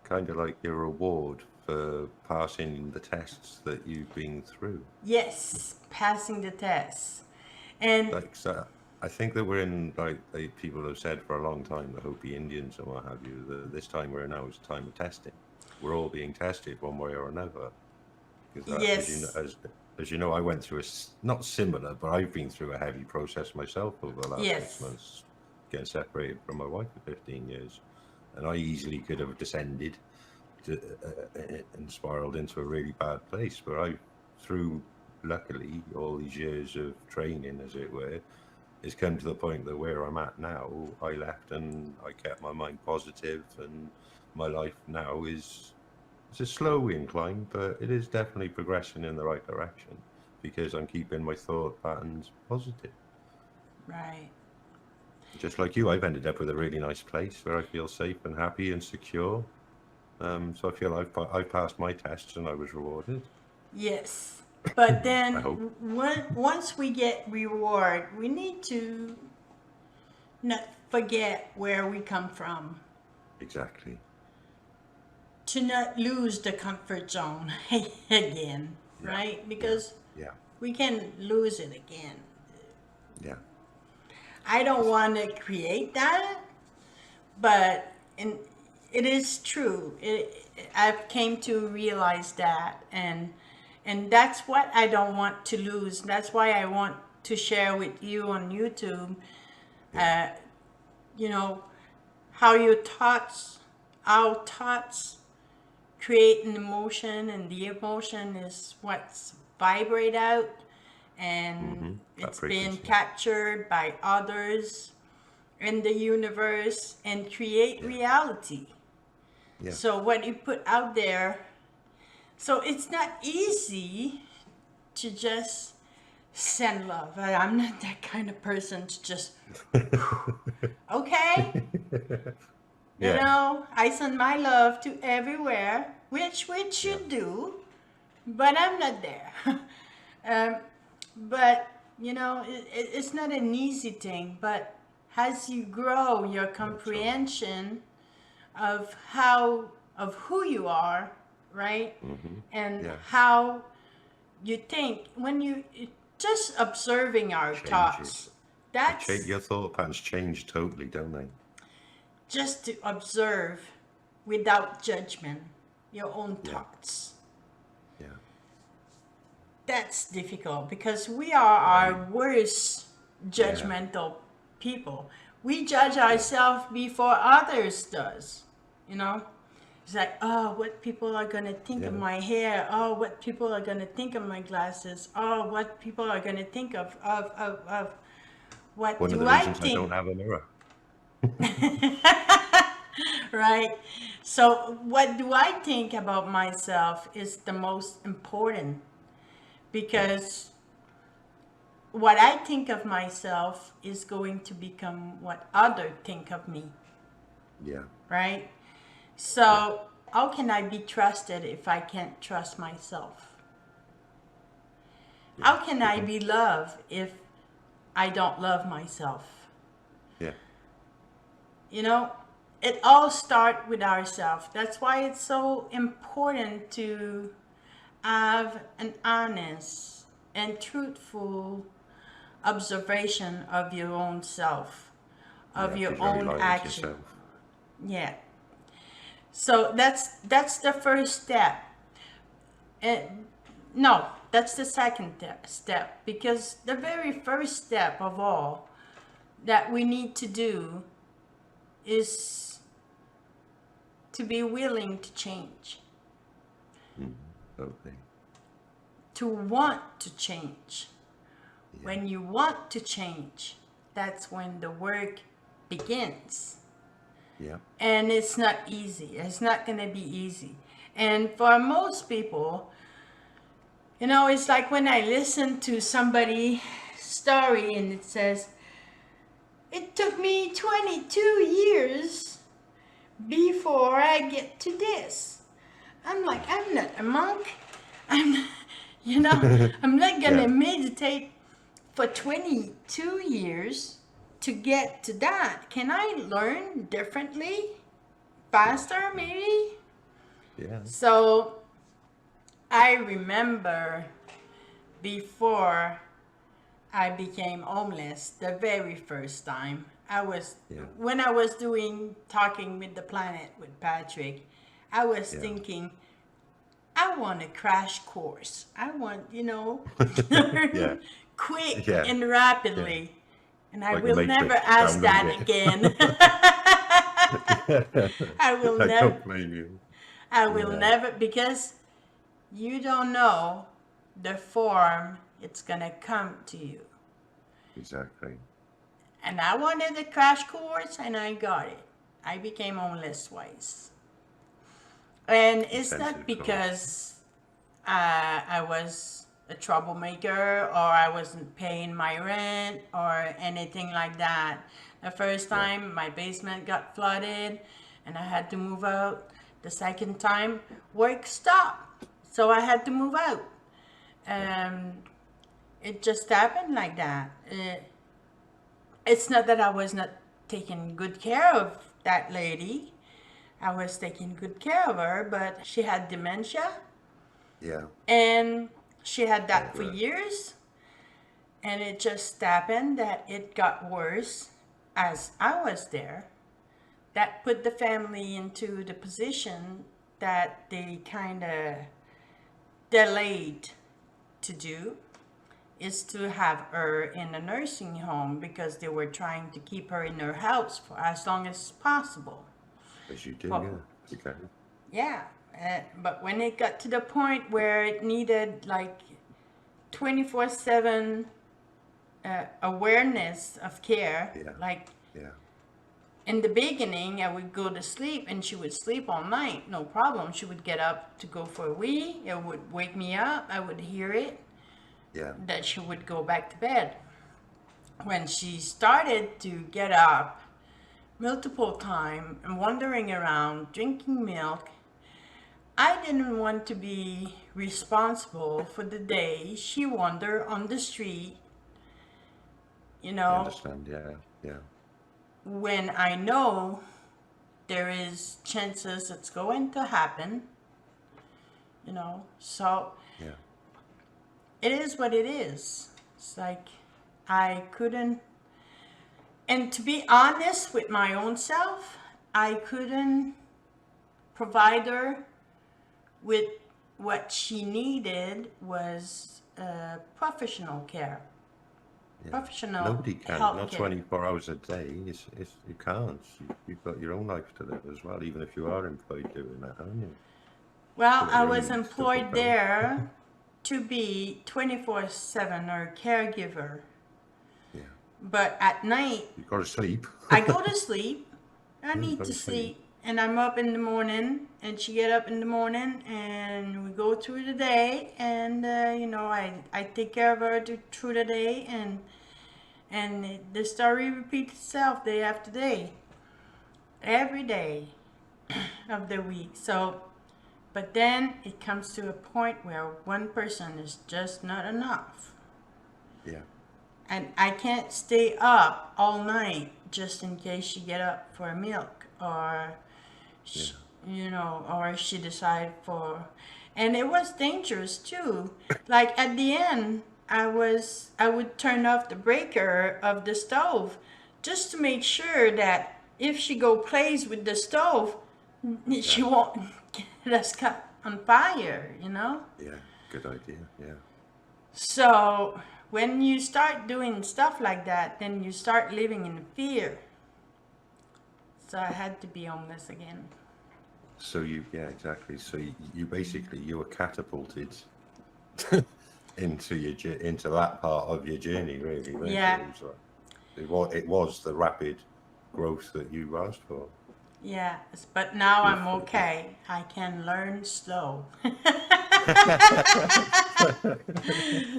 kind of like your reward for passing the tests that you've been through. Yes, passing the test. And Like, so I think that we're in, like people have said for a long time, the Hopi Indians and what have you, this time we're in now is a time of testing. We're all being tested one way or another. Because as you know, yes, as you know, I went through not similar, but I've been through a heavy process myself over the last 6 yes, months, getting separated from my wife for 15 years, and I easily could have descended and spiraled into a really bad place. But through luckily all these years of training, as it were, it's come to the point that where I'm at now, I left and I kept my mind positive, and my life now is it's a slow incline, but it is definitely progressing in the right direction because I'm keeping my thought patterns positive. right. Just like you, I've ended up with a really nice place where I feel safe and happy and secure. So I feel I passed my tests and I was rewarded. Yes. But I then hope. once we get reward, we need to not forget where we come from, Exactly. to not lose the comfort zone again, Yeah. right? Yeah. Because Yeah. we can lose it again. Yeah. I don't want to create that, but it is true. I've came to realize that, and that's what I don't want to lose. That's why I want to share with you on YouTube, Yeah. you know, how our thoughts create an emotion, and the emotion is what's vibrate out, and That it's being frequency. captured by others in the universe and create Yeah. reality. Yeah. So what you put out there, so it's not easy to just send love. I'm not that kind of person to just, okay, Yeah. I send my love to everywhere, which Yeah. you do, but I'm not there. um, but it's not an easy thing. But as you grow your Not at all. comprehension of who you are, right, and Yeah. how you think, when you just observing our thoughts, Changes. that's Your thought patterns change totally, don't they? just to observe without judgment your own Yeah. thoughts. Yeah. That's difficult because we are Very. our worst Yeah. judgmental people. We judge Yeah. ourselves before others does. You know, it's like, oh, what people are gonna think of Yeah. my hair. Oh, what people are gonna think of my glasses. Oh, what people are gonna think of what One of do the I reasons I don't think, have a mirror. right? So what do I think about myself is the most important, Yeah. because what I think of myself is going to become what others think of me, Yeah. right? Yeah. So how can I be trusted if I can't trust myself? Yeah. How can Good I point. be loved if I don't love myself? Yeah. You know, it all starts with ourselves. That's why it's so important to have an honest and truthful observation of your own self, of Yeah. Be your very own loyal to action. yourself. Yeah. So that's the first step. And no, that's the second step, because the very first step of all that we need to do is to be willing to change, Okay. to want to change. Yeah. When you want to change, that's when the work begins. Yeah. And it's not easy. It's not going to be easy. And for most people, it's like when I listen to somebody's story and it says, it took me 22 years before I get to this. I'm like, I'm not a monk. I'm, I'm not going to Yeah. meditate for 22 years to get to that. Can I learn differently? Faster, maybe? Yeah. So I remember before I became homeless, the very first time Yeah. when I was doing Talking with the Planet with Patrick, I was Yeah. thinking, I want a crash course. I want, Yeah. learn quick Yeah. and Yeah. rapidly. And I Like the will never Matrix. ask Download that it. again. I will I never, don't blame you. I will Yeah. never, because you don't know the form it's gonna come to you. Exactly. And I wanted a crash course and I got it. I became homeless twice. And it's not Intensive course. because I was a troublemaker or I wasn't paying my rent or anything like that. The first Yeah. time my basement got flooded and I had to move out. The second time, work stopped, so I had to move out. It just happened like that. It's not that I was not taking good care of that lady. I was taking good care of her, but she had dementia, Yeah. and she had that for Right. years. And it just happened that it got worse as I was there. That put the family into the position that they kind of delayed to do, is to have her in a nursing home because they were trying to keep her in her house for as long as possible. As you do, But yeah. Okay. yeah, but when it got to the point where it needed like 24/7 awareness of care, Yeah. like Yeah. in the beginning, I would go to sleep and she would sleep all night, no problem. She would get up to go for a wee. It would wake me up. I would hear it. Yeah. That she would go back to bed. When she started to get up multiple times and wandering around, drinking milk, I didn't want to be responsible for the day she wandered on the street, you I know, understand. Yeah. Yeah. when I know there is chances it's going to happen, so Yeah. it is what it is. It's like I couldn't, and to be honest with my own self, I couldn't provide her with what she needed was professional care, Yeah. professional Nobody can. health Not care. 24 hours a day. You can't. You've got your own life to live as well, even if you are employed doing that, aren't you? Well, Got I your was own stuff employed going. there to be 24/7 or caregiver, Yeah. but at night You've got to sleep. I go to sleep. I Yeah, you've need got to to sleep. sleep, and I'm up in the morning, and she get up in the morning, and we go through the day, and I take care of her through the day, and the story repeats itself day after day, every day of the week. So, but then it comes to a point where one person is just not enough. Yeah. And I can't stay up all night just in case she get up for milk, or Yeah. or she decide for, and it was dangerous too. Like at the end, I would turn off the breaker of the stove just to make sure that if she go plays with the stove, she Yeah. won't get us caught on fire, Yeah. Good idea. Yeah. So when you start doing stuff like that, then you start living in fear. So I had to be homeless again. So yeah, exactly. So you basically you were catapulted into that part of your journey, really, weren't Yeah, you? It was the rapid growth that you asked for. yeah. But now I'm Beautiful. okay. I can learn slow.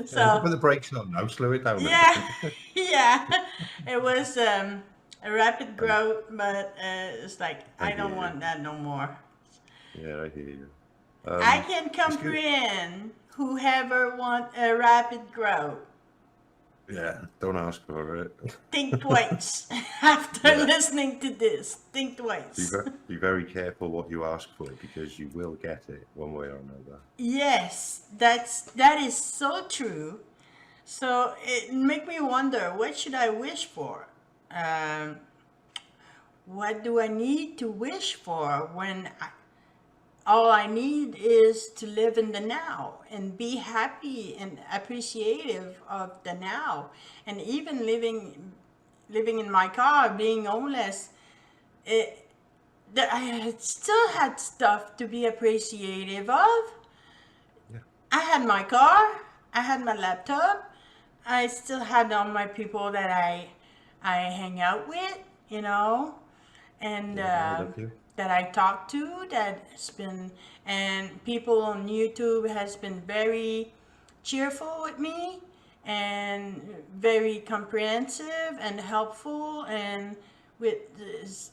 So Put the brakes on now. Slow it down a yeah, bit. yeah. It was a rapid growth, but it's like I I hear don't you. want that no more. Yeah, I hear you. I can It's good. comprehend whoever want a rapid growth. Yeah, don't ask for it. Think twice after Yeah, listening to this. Think be, twice. be very careful what you ask for because you will get it one way or another. Yes, that is so true. So it make me wonder, what should I wish for? Um, what do I need to wish for when all I need is to live in the now and be happy and appreciative of the now, and even living in my car, being homeless, it, that I still had stuff to be appreciative of. Yeah, I had my car, I had my laptop, I still had all my people that I hang out with, and yeah, I love you. that I talk to, that's been, and people on YouTube has been very cheerful with me and very comprehensive and helpful, and with this,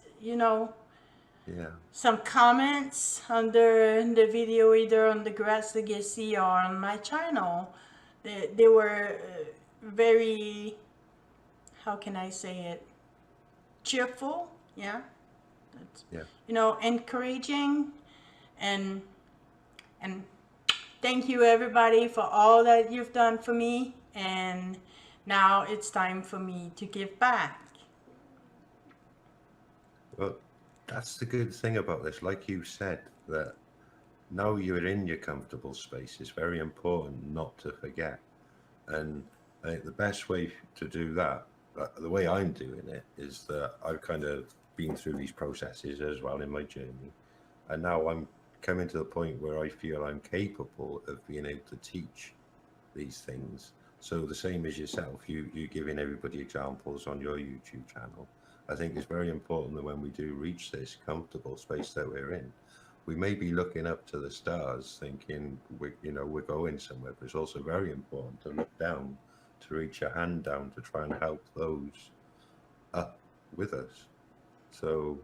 Yeah. some comments under the video, either on the Grass Legacy or on my channel. They were very, how can I say it, cheerful, yeah. That's, Yeah. encouraging, and and thank you everybody for all that you've done for me, and now it's time for me to give back. Well, that's the good thing about this. Like you said, that now you're in your comfortable space, it's very important not to forget. And I think the best way to do that, the way I'm doing it, is that I've kind of been through these processes as well in my journey. And now I'm coming to the point where I feel I'm capable of being able to teach these things. So the same as yourself, you giving everybody examples on your YouTube channel. I think it's very important that when we do reach this comfortable space that we're in, we may be looking up to the stars, thinking we're going somewhere. But it's also very important to look down, to reach a hand down, to try and help those up with us. So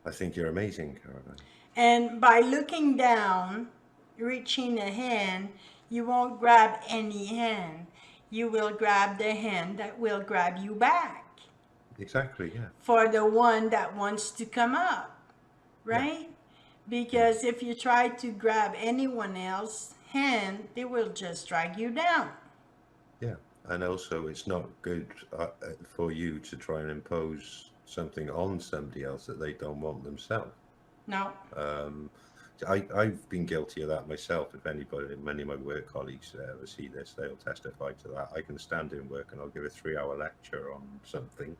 I think you're amazing, Caroline. And by looking down, reaching a hand, you won't grab any hand. You will grab the hand that will grab you back. Exactly. Yeah. For the one that wants to come up, right? Yeah. Because if you try to grab anyone else's hand, they will just drag you down. Yeah. And also, it's not good for you to try and impose something on somebody else that they don't want themselves. No. I've been guilty of that myself. If anybody, many of my work colleagues ever see this, they'll testify to that. I can stand in work and I'll give a 3-hour lecture on something,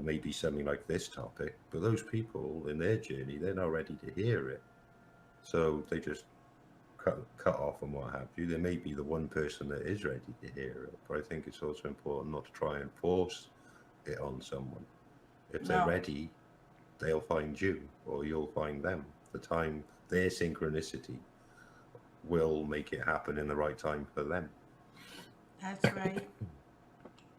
maybe something like this topic, but those people in their journey, they're not ready to hear it. So they just cut off and what have you. There may be the one person that is ready to hear it, but I think it's also important not to try and force it on someone. If they're ready, they'll find you or you'll find them. The time, their synchronicity will make it happen in the right time for them. That's right.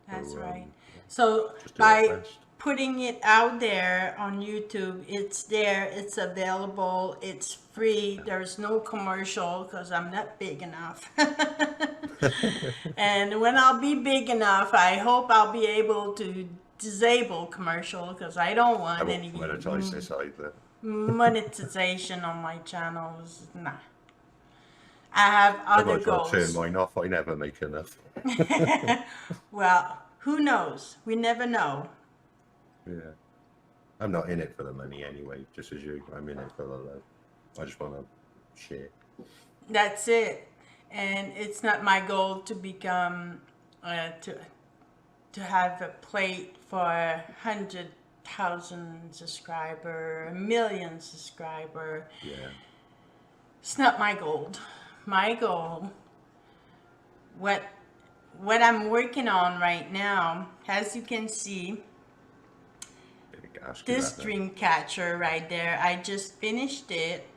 That's So, right. So just do our by best. putting it out there on YouTube, it's there, it's available, it's free. There's no commercial because I'm not big enough. And when I'll be big enough, I hope I'll be able to disable commercial because I don't I want won't any monetize this either. monetization on my channels. Nah. I have I other might as well turn goals. mine off. I never make enough. Well, who knows? We never know. Yeah. I'm not in it for the money anyway, just as you. I'm in it for the love. I just want to share. That's it. And it's not my goal to become to have a plate for 100,000 subscriber, 1,000,000 subscriber. Yeah. It's not my goal. My goal, what I'm working on right now, as you can see, this dream catcher right there, I just finished it.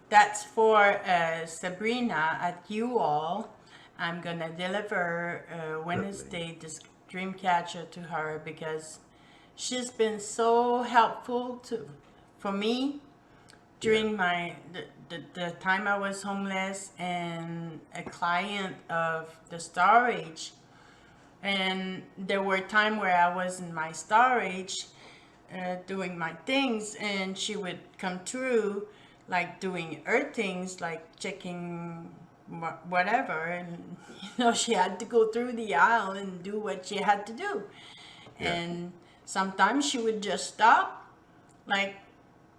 That's for Sabrina at you all. I'm gonna deliver Wednesday this dream catcher to her because she's been so helpful for me during the time I was homeless and a client of the storage. And there were times where I was in my storage doing my things, and she would come through like doing her things, like checking whatever, and she had to go through the aisle and do what she had to do. And sometimes she would just stop like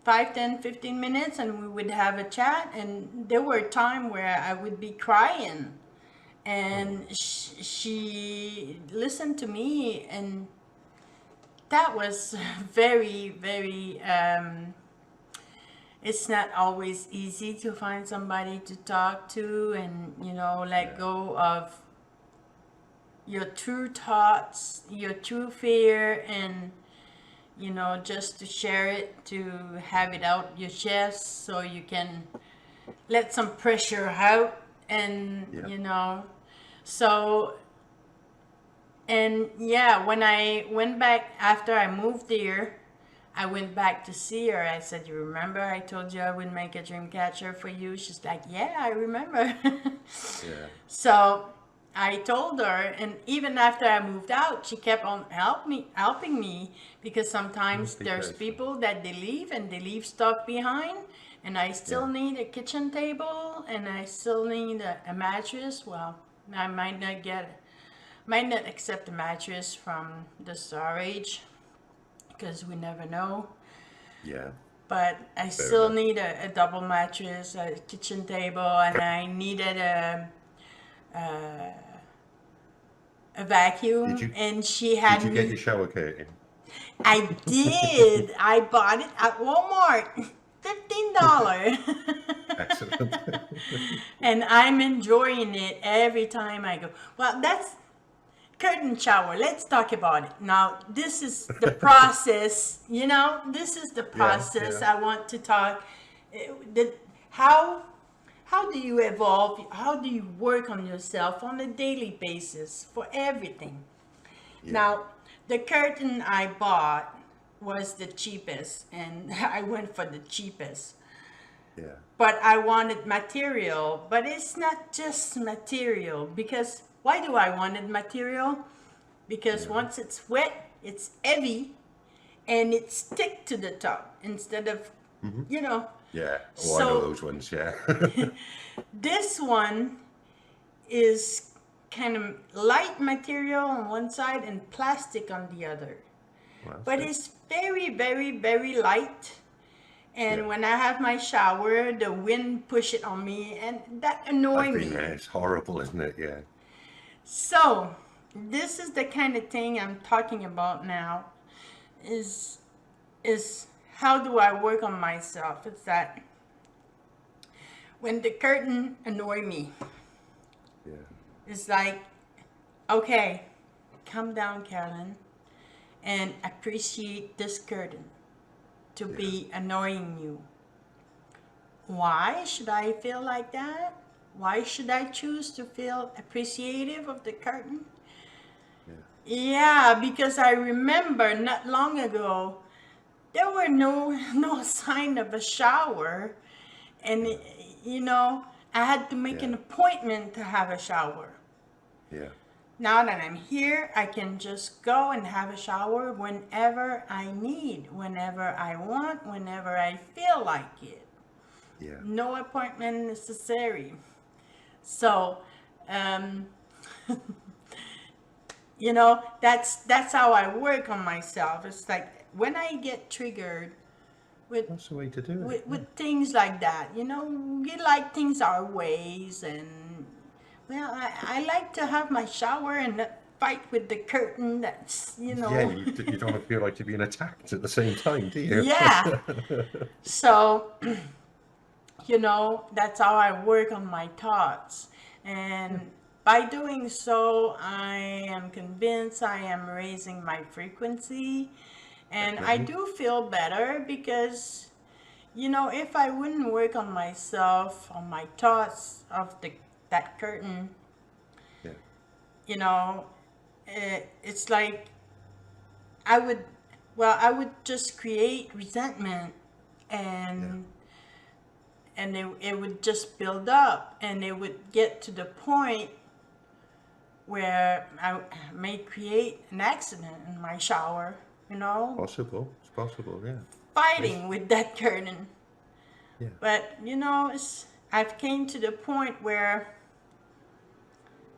5, 10, 15 minutes and we would have a chat. And there were times where I would be crying and she listened to me, and that was very, very it's not always easy to find somebody to talk to and let go of your true thoughts, your true fear, and just to share it, to have it out your chest so you can let some pressure out. And so, and when I went back after I moved there, I went back to see her. I said, "You remember I told you I would make a dream catcher for you?" She's like, "Yeah, I remember." Yeah. So I told her, and even after I moved out, she kept on helping me, because sometimes Must be there's grateful. people that they leave and they leave stuff behind, and I still Yeah. need a kitchen table, and I still need a mattress. Well, I might not accept a mattress from the storage, because we never know. Yeah. But I Fair still enough. need a double mattress, a kitchen table, and I needed a Did vacuum, you and she did had you get your me. shower curtain? I did. I bought it at Walmart, $15. Excellent. And I'm enjoying it every time I go. Well, that's curtain shower. Let's talk about it. Now, this is the process, this is the Yeah, process yeah. I want to talk. The, how how do you evolve? How do you work on yourself on a daily basis for everything? Yeah. Now, the curtain I bought was the cheapest, and I went for the cheapest. Yeah. But I wanted material, but it's not just material, because why do I wanted material? Because Yeah. once it's wet, it's heavy, and it stick to the top instead of, Hmm. you know. Yeah. Oh, I know So those ones. Yeah. this one is kind of light material on one side and plastic on the other. Well, that's But good. it's very, very, very light. Yeah. And when I have my shower, the wind push it on me, and that I've annoy been me. there. It's horrible, isn't it? Yeah. So this is the kind of thing I'm talking about now. Is is how do I work on myself? It's that when the curtain annoy me, Yeah. it's like, okay, calm down, Carolyn, and appreciate this curtain to Yeah. be annoying you. Why should I feel like that? Why should I choose to feel appreciative of the curtain? Yeah. Yeah, because I remember not long ago there were no sign of a shower, and Yeah. I had to make an Yeah. appointment to have a shower. Yeah. Now that I'm here, I can just go and have a shower whenever I need, whenever I want, whenever I feel like it. Yeah. No appointment necessary. So, um, that's how I work on myself. It's like when I get triggered with That's the way to do it. with things like that, we like things our ways, and well, I like to have my shower and not fight with the curtain. That's Yeah. You don't want to feel like you're being attacked at the same time, do you? yeah. So, that's how I work on my thoughts. And by doing so, I am convinced I am raising my frequency. And I Definitely. do feel better because, if I wouldn't work on myself, on my thoughts of that curtain, Yeah. you know, it's like I would, I would just create resentment, Yeah. and it would just build up, and it would get to the point where I may create an accident in my shower, Possible. It's possible. Yeah. It's, fighting with that curtain. yeah. But I've came to the point where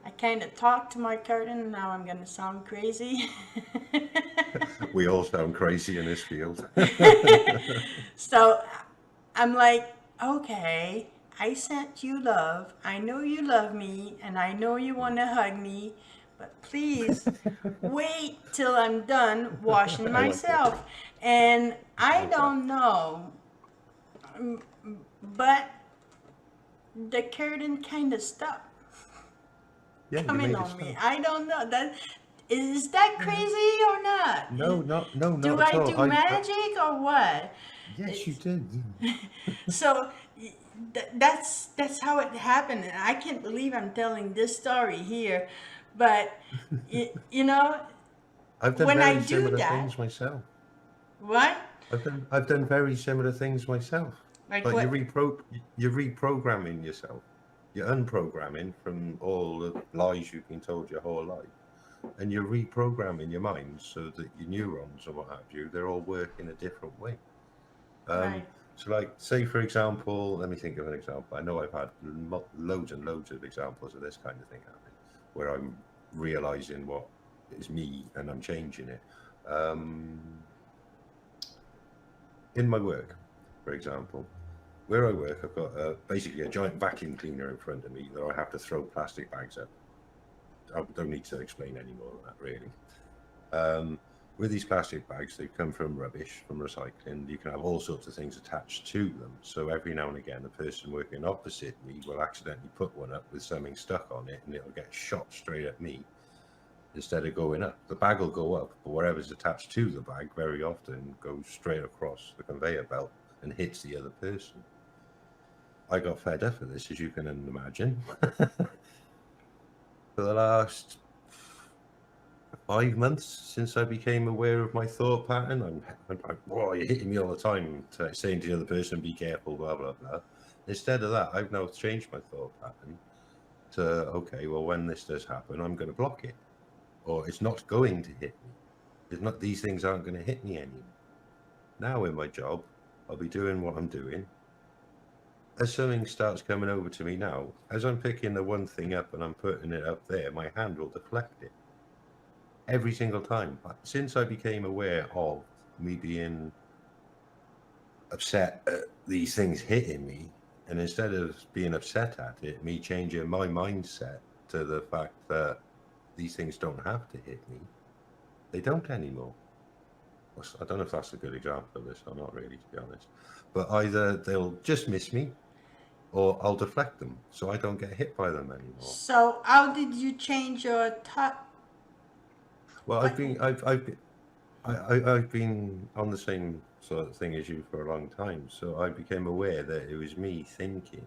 I kind of talk to my curtain. Now I'm gonna sound crazy. We all sound crazy in this field. So I'm like, okay, I sent you love. I know you love me, and I know you want to hug me, but please wait till I'm done washing I like it. myself. And I I like that. don't know, but the curtain kind of stopped Yeah. You coming made it on me. stop. I don't know. Is that crazy or not? No, no, Do not at I all. do magic or what? Yes, you It's, did. so that's how it happened, and I can't believe I'm telling this story here, but y- you know I've done when I very do similar that, things myself. what? I've done very similar things myself. Like Like what? you're reprogramming yourself. You're unprogramming from all the lies you've been told your whole life, and you're reprogramming your mind so that your neurons and what have you, they're all working a different way. Um, Right. so, like, say for example, let me think of an example. I know I've had loads and loads of examples of this kind of thing happen, where I'm realizing what is me and I'm changing it. Um, in my work, for example, where I work, I've got basically a giant vacuum cleaner in front of me that I have to throw plastic bags at. I don't need to explain any more than that, really. Um, with these plastic bags, they come from rubbish, from recycling. You can have all sorts of things attached to them. So every now and again, the person working opposite me will accidentally put one up with something stuck on it, and it'll get shot straight at me instead of going up. The bag will go up, but whatever's attached to the bag very often goes straight across the conveyor belt and hits the other person. I got fed up with this, as you can imagine. For the last 5 months since I became aware of my thought pattern, oh, you're hitting me all the time, saying to the other person, be careful, blah, blah, blah. Instead of that, I've now changed my thought pattern to, okay, well, when this does happen, I'm going to block it. Or it's not going to hit me. It's not, these things aren't going to hit me anymore. Now in my job, I'll be doing what I'm doing. As something starts coming over to me now, as I'm picking the one thing up and I'm putting it up there, my hand will deflect it. Every single time. Since I became aware of me being upset at these things hitting me, and instead of being upset at it, me changing my mindset to the fact that these things don't have to hit me, they don't anymore. I don't know if that's a good example of this or not, really, to be honest. But either they'll just miss me, or I'll deflect them so I don't get hit by them anymore. So how did you change your thought? Well, Like, I've been on the same sort of thing as you for a long time, so I became aware that it was me thinking,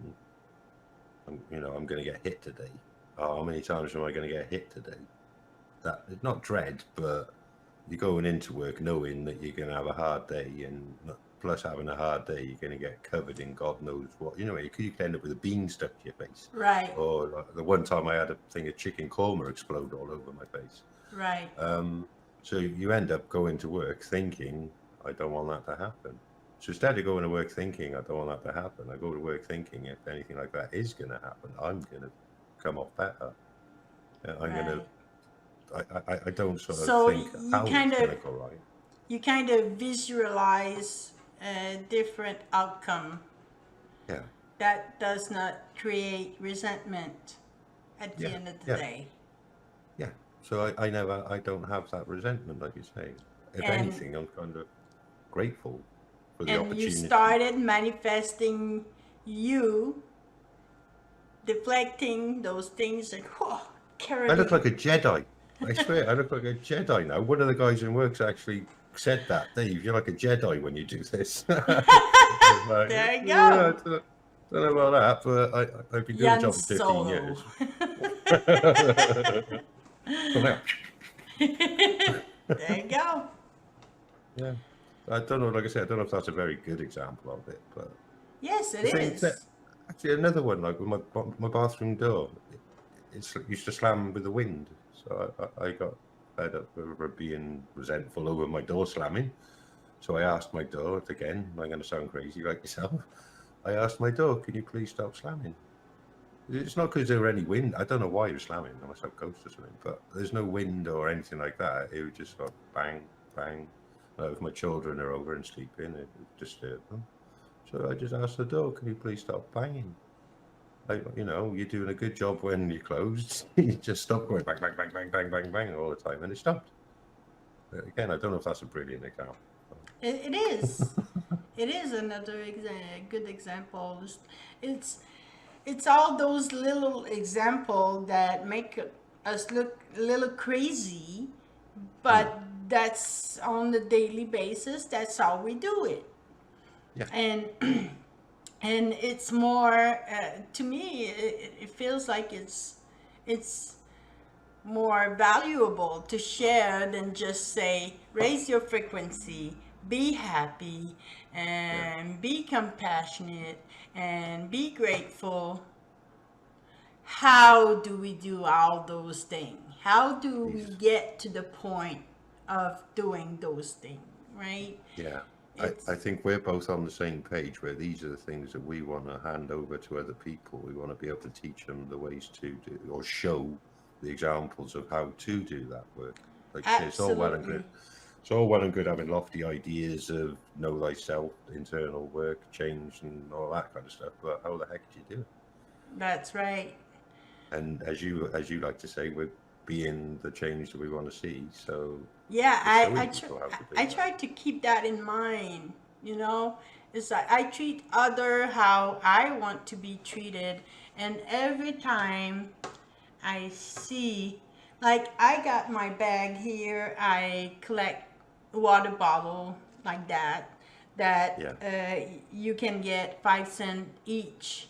I'm going to get hit today. Oh, how many times am I going to get hit today? That it's not dread, but you're going into work knowing that you're going to have a hard day, and plus having a hard day, you're going to get covered in God knows what. You could end up with a bean stuck to your face. right, Or like the one time I had a thing of chicken korma explode all over my face. right. So you end up going to work thinking, I don't want that to happen. So instead of going to work thinking, I don't want that to happen, I go to work thinking, if anything like that is going to happen, I'm going to come off better. I'm going to, I don't sort of So think how it's going to go right. you kind of visualize a different outcome Yeah. that does not create resentment at the Yeah. end of the Yeah. day. Yeah. So I don't have that resentment, like you say. If And- anything, I'm kind of grateful for the And opportunity. you started manifesting you deflecting those things and Caroline. I look like a Jedi. I swear, I look like a Jedi now. One of the guys in work's actually said that. Dave, you're like a Jedi when you do this. Like, There you go. Yeah, I don't know about that, but I've been doing the job for 15 Solo. years. There you go. Yeah. I don't know, like I said, I don't know if that's a very good example of it, but Yes, it the thing is. actually another one, like with my bathroom door, it used to slam with the wind. So I got fed up with being resentful over my door slamming. So I asked my door, again, I'm going to sound crazy like yourself. I asked my door, can you please stop slamming? It's not because there were any wind. I don't know why it was slamming. I must have ghosts or something. But there's no wind or anything like that. It would just go bang, bang. If my children are over and sleeping, it would disturb them. So I just asked the door, can you please stop banging? You're doing a good job when you're closed. You just stop going bang, bang, bang, bang, bang, bang, bang all the time, and it stopped. But again, I don't know if that's a brilliant example. It is. It is another good example. It's all those little examples that make us look a little crazy, but that's on the daily basis. That's how we do it. Yeah. And it's more to me. It feels like it's more valuable to share than just say raise your frequency, be happy and be compassionate and be grateful. How do we do all those things? How do we These, get to the point of doing those things, right? yeah. I It's think we're both on the same page where these are the things that we want to hand over to other people. We want to be able to teach them the ways to do or show the examples of how to do that work. Like you say, it's all well and good. absolutely, It's all well and good having lofty ideas of know thyself, internal work, change, and all that kind of stuff. But how the heck do you do it? that's right. And as you like to say, we're being the change that we want to see. So Yeah, it's showing people how to I do that. try to keep that in mind, you know. It's like I treat other how I want to be treated, and every time I see, like I got my bag here, I collect water bottle like that, Yeah, you can get 5 cents each,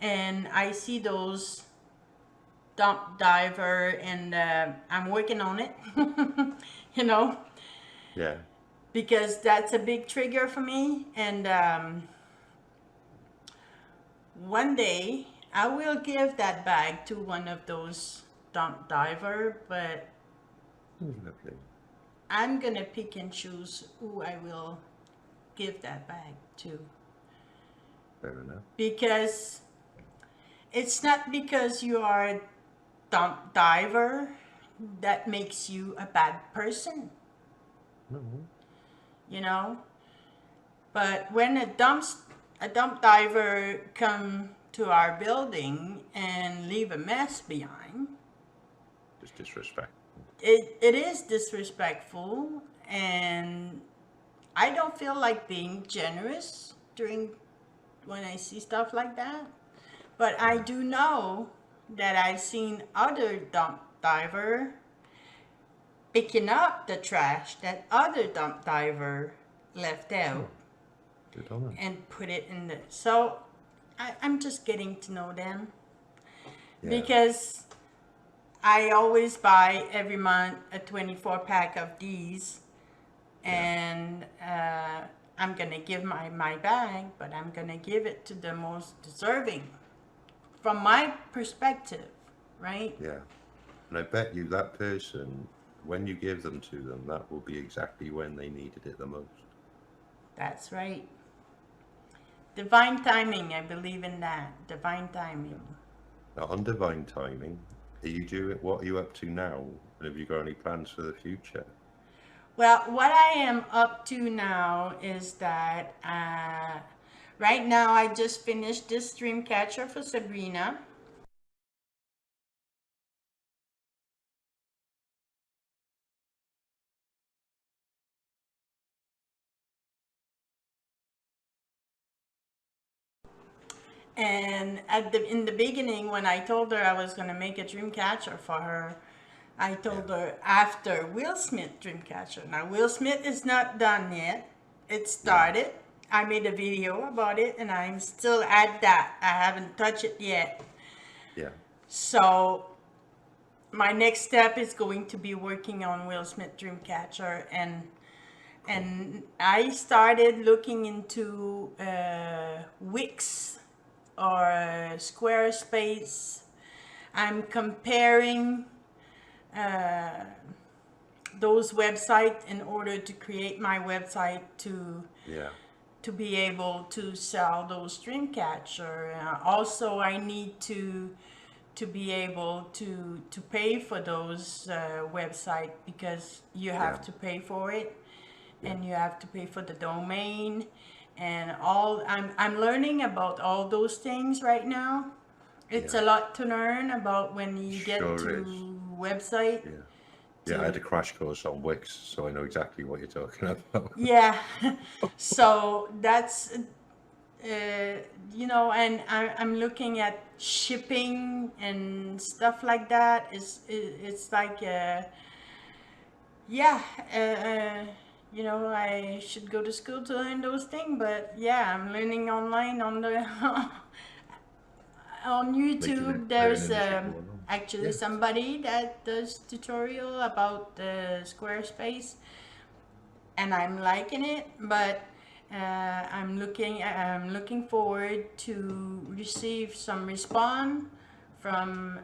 and I see those dump diver, and I'm working on it, you know, yeah, because that's a big trigger for me. And one day I will give that bag to one of those dump diver, but lovely. I'm gonna pick and choose who I will give that bag to, Fair enough. because it's not because you are a dump diver that makes you a bad person, No, you know. But when a dump diver come to our building and leave a mess behind, just disrespect. it is disrespectful, and I don't feel like being generous during when I see stuff like that. But I Yeah, do know that I've seen other dump diver picking up the trash that other dump diver left out oh, good on them. and put it in the. So I'm just getting to know them, Yeah, because I always buy every month a 24 pack of these, yeah, and I'm gonna give my bag, but I'm gonna give it to the most deserving from my perspective, right? yeah. And I bet you that person, when you give them to them, that will be exactly when they needed it the most. That's right. Divine timing, I believe in that. Divine timing. Now, on divine timing, are you doing what are you up to now? And have you got any plans for the future? Well, what I am up to now is that right now I just finished this dream catcher for Sabrina. And in the beginning, when I told her I was gonna make a dream catcher for her, I Yeah, told her after Will Smith dream catcher. Now Will Smith is not done yet. It yeah, started. I made a video about it, and I'm still at that. I haven't touched it yet. yeah, So my next step is going to be working on Will Smith Dreamcatcher, cool. and I started looking into Wix or Squarespace. I'm comparing uh, those websites in order to create my website Yeah, to be able to sell those Dreamcatcher. Also, I need to be able to pay for those website, because you yeah, have to pay for it, yeah, and you have to pay for the domain and all. I'm learning about all those things right now. It's yeah. a lot to learn about when you get Sure is. to website Yeah. Yeah, I had to. a crash course on Wix, so I know exactly what you're talking about. Yeah. So that's and I'm looking at shipping and stuff like that. It's like yeah, I should go to school to learn those things, but yeah, I'm learning online on the on Making it YouTube. There's learning as you go along. actually Yeah, somebody that does tutorial about the Squarespace, and I'm liking it, but I'm looking forward to receive some response from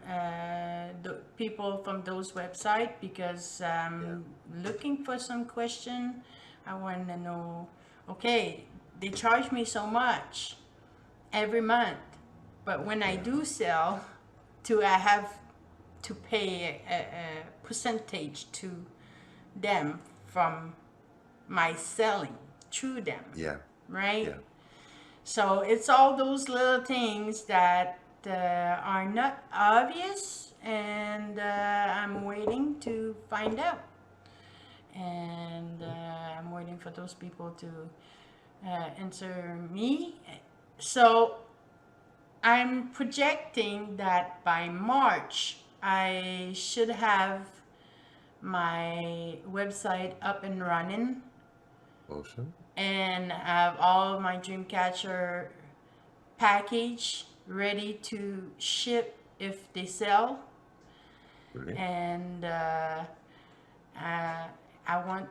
the people from those websites, because I'm looking for some question. I want to know, okay, they charge me so much every month, but when I do sell, do I have to pay a percentage to them from my selling through them, Yeah. right? Yeah. So it's all those little things that are not obvious, and I'm waiting to find out. And I'm waiting for those people to answer me. So I'm projecting that by March, I should have my website up and running Awesome. and have all my Dreamcatcher package ready to ship if they sell. Brilliant. And uh, I want,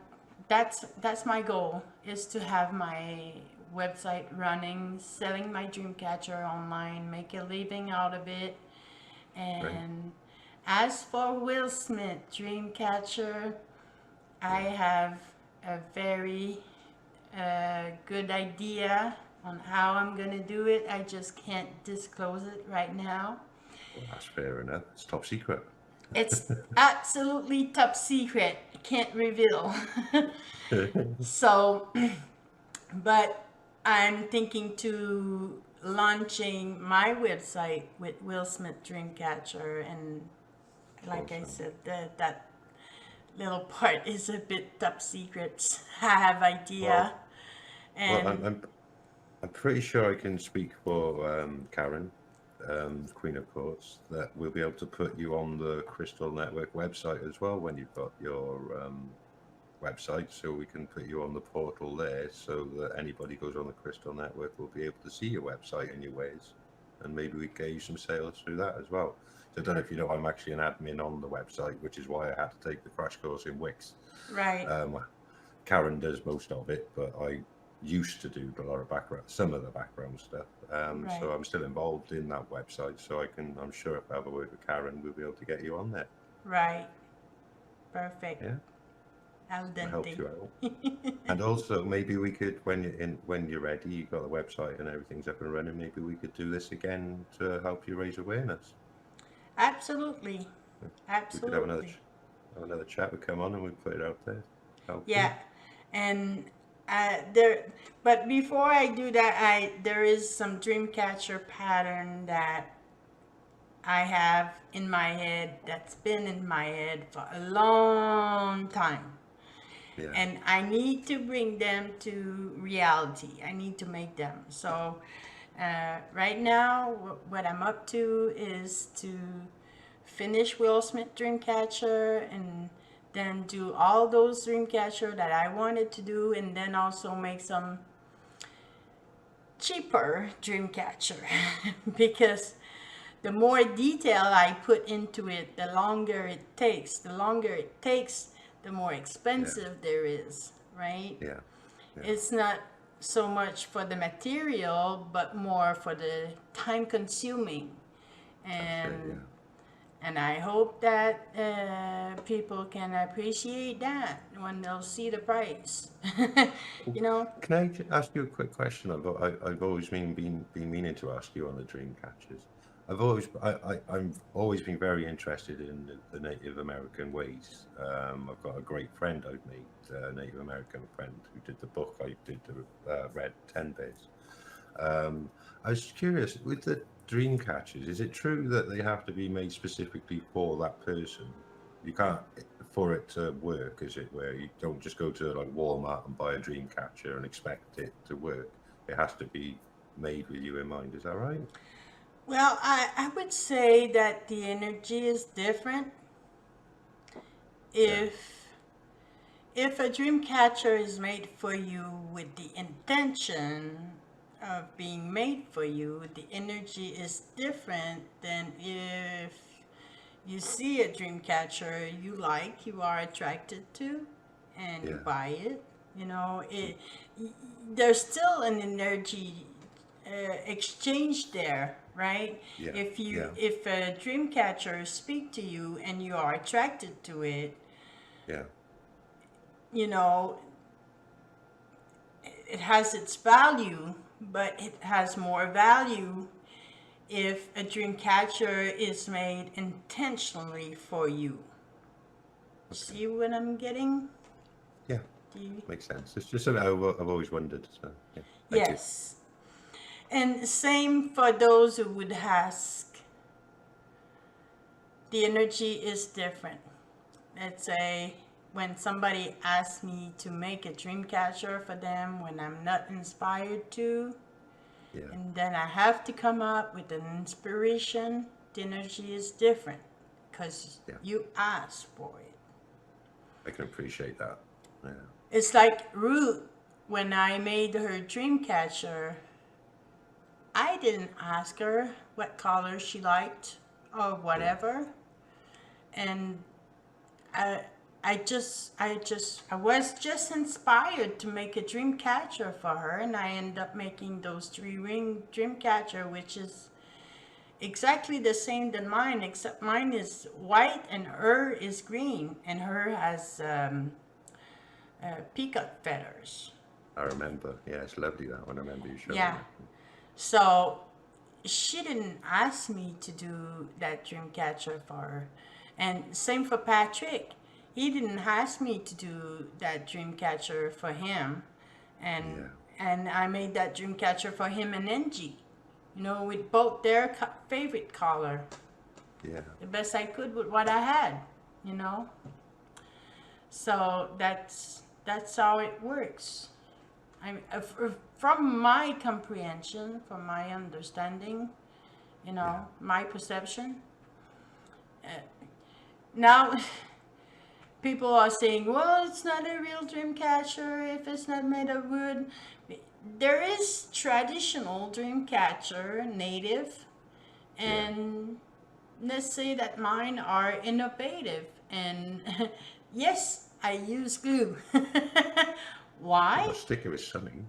that's my goal, is to have my website running, selling my Dreamcatcher online, make a living out of it. Great. And as for Will Smith Dreamcatcher, I Yeah. have a very good idea on how I'm gonna do it. I just can't disclose it right now. Well, that's fair enough. It's top secret. It's absolutely top secret. I can't reveal. So, but I'm thinking to launching my website with Will Smith Dreamcatcher, and like I Awesome. said, that little part is a bit top secret. I have idea, Well, well, and I'm pretty sure I can speak for Karen, Queen of Courts, that we'll be able to put you on the Crystal Network website as well when you've got your website, so we can put you on the portal there, so that anybody goes on the Crystal Network will be able to see your website and your ways, and maybe we can get you some sales through that as well. So I don't know if you know, I'm actually an admin on the website, which is why I had to take the crash course in Wix. right, Karen does most of it, but I used to do a lot of some of the background stuff. right, So I'm still involved in that website, so I'm sure if I have a word with Karen, we'll be able to get you on there. right, perfect, Yeah, al it helps dente. you out. And also, maybe we could, when you're ready, you've got the website and everything's up and running. Maybe we could do this again to help you raise awareness. Absolutely, We could have absolutely. another chat. We come on and we put it out there. Help you. Yeah, and there. But before I do that, there is some Dreamcatcher pattern that I have in my head, that's been in my head for a long time. Yeah. And I need to bring them to reality. I need to make them. So right now, what I'm up to is to finish Will Smith Dreamcatcher, and then do all those Dreamcatcher that I wanted to do, and then also make some cheaper Dreamcatcher because the more detail I put into it, the longer it takes. The longer it takes, the more Yeah. expensive there is, right? Yeah. Yeah. It's not so much for the material, but more for the time consuming. That's it. And Yeah. and I hope that people can appreciate that when they'll see the price. You know? Can I ask you a quick question? I've always been meaning to ask you on the dream catchers. I've always been very interested in the Native American ways. I've got a great friend I've made, a Native American friend who did the book. I did the Red 10 Days. I was curious, with the dream catchers, is it true that they have to be made specifically for that person? You can't, for it to work, is it, where you don't just go to like Walmart and buy a dream catcher and expect it to work? It has to be made with you in mind. Is that right? Well, I would say that the energy is different. Yeah. If a dream catcher is made for you with the intention of being made for you, the energy is different than if you see a dream catcher you like, you are attracted to, and you Yeah. buy it. You know, there's still an energy exchange there, right? Yeah. If a dream catcher speak to you and you are attracted to it, Yeah. you know, it has its value, but it has more value if a dream catcher is made intentionally for you. Okay. See what I'm getting? Yeah. Do you? Makes sense. It's just something I've always wondered. So yeah. Thank you. Yes. And same for those who would ask. The energy is different. Let's say when somebody asks me to make a dream catcher for them when I'm not inspired to, Yeah. and then I have to come up with an inspiration, the energy is different because Yeah. you asked for it. I can appreciate that. Yeah. It's like Ruth, when I made her dream catcher, I didn't ask her what color she liked or whatever. And I, I was just inspired to make a dream catcher for her, and I end up making those 3-ring dream catcher, which is exactly the same than mine, except mine is white and her is green, and her has peacock feathers. I remember. Yeah, it's lovely that one. I remember you showing Yeah. me. So she didn't ask me to do that dream catcher for her. And same for Patrick. He didn't ask me to do that dream catcher for him. And and I made that dream catcher for him and Angie. You know, with both their favorite color. Yeah. The best I could with what I had, you know. So that's how it works. From my comprehension, from my understanding, you know, my perception. Now, people are saying, well, it's not a real dream catcher if it's not made of wood. There is traditional dream catcher, native, and let's say that mine are innovative. And yes, I use glue. Why? I'll stick it with something.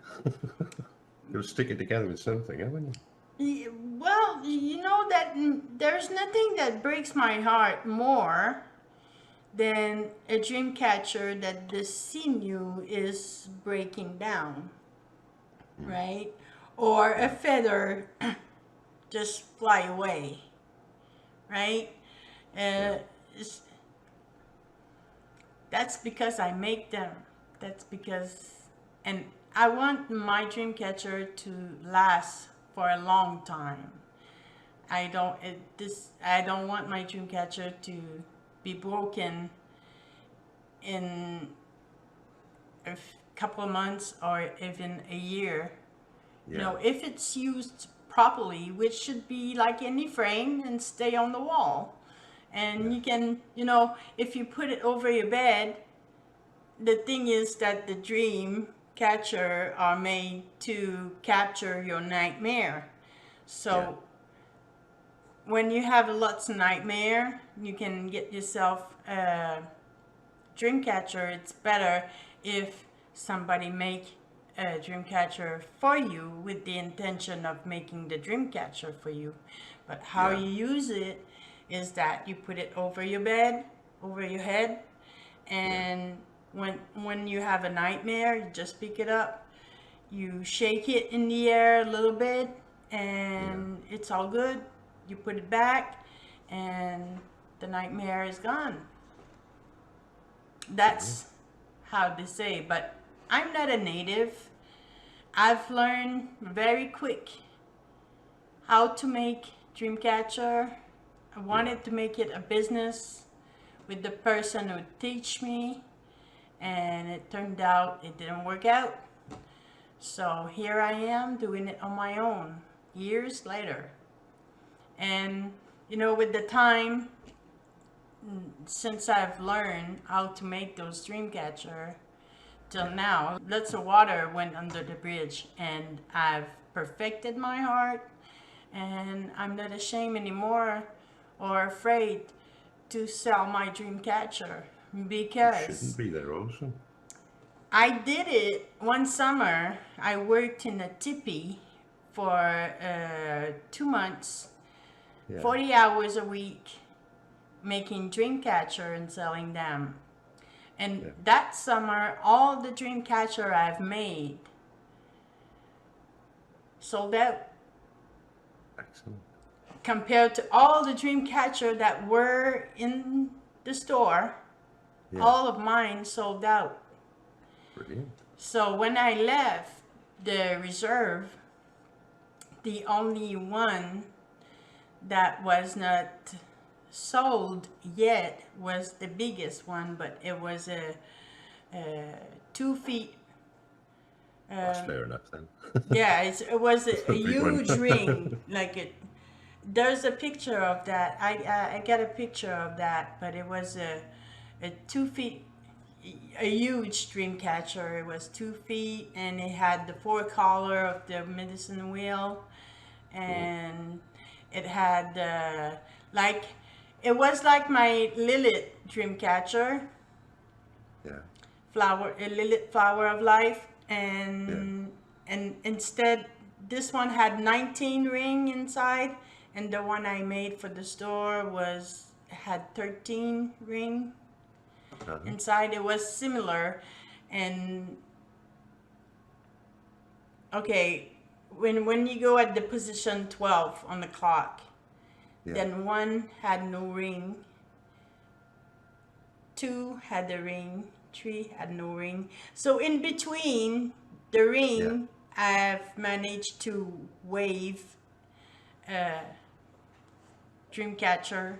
You'll stick it together with something, haven't you? Well, you know that there's nothing that breaks my heart more than a dream catcher that the sinew is breaking down, right? Or a feather just fly away, right? It's- That's because I make them. That's because, and I want my dream catcher to last for a long time. I don't want my dream catcher to be broken in a couple of months or even a year. You know, if it's used properly, which should be like any frame and stay on the wall. And you can, you know, if you put it over your bed, the thing is that the dream catcher are made to capture your nightmare. So when you have lots of nightmare, you can get yourself a dream catcher. It's better if somebody make a dream catcher for you with the intention of making the dream catcher for you. But how you use it is that you put it over your bed, over your head, and when you have a nightmare, you just pick it up, you shake it in the air a little bit, and it's all good. You put it back, and the nightmare is gone. That's how they say, but I'm not a native. I've learned very quick how to make Dreamcatcher. I wanted to make it a business with the person who teach me, and it turned out it didn't work out. So here I am doing it on my own years later. And you know, with the time, since I've learned how to make those Dreamcatcher till now, lots of water went under the bridge, and I've perfected my heart, and I'm not ashamed anymore or afraid to sell my Dreamcatcher Shouldn't because be there also. I did it one summer. I worked in a tipi for 2 months, Yeah. 40 hours a week, making dream catcher and selling them. And Yeah. that summer, all the dream catcher I've made sold out. Excellent. Compared to all the dream catcher that were in the store, Yeah. all of mine sold out. Brilliant. So when I left the reserve, the only one that was not sold yet was the biggest one, but it was a 2 feet. That's fair enough then. Yeah, it was a big one. huge ring. Like it, there's a picture of that. I got a picture of that, but it was a 2 feet, a huge dream catcher. It was 2 feet, and it had the 4 collar of the medicine wheel, and it had like, it was like my Lilith dream catcher, Yeah. a Lilith flower of life, and instead this one had 19 ring inside, and the one I made for the store had 13 ring inside. It was similar, and okay, when you go at the position 12 on the clock, then 1 had no ring, 2 had the ring, 3 had no ring. So in between the ring, I've managed to wave Dreamcatcher,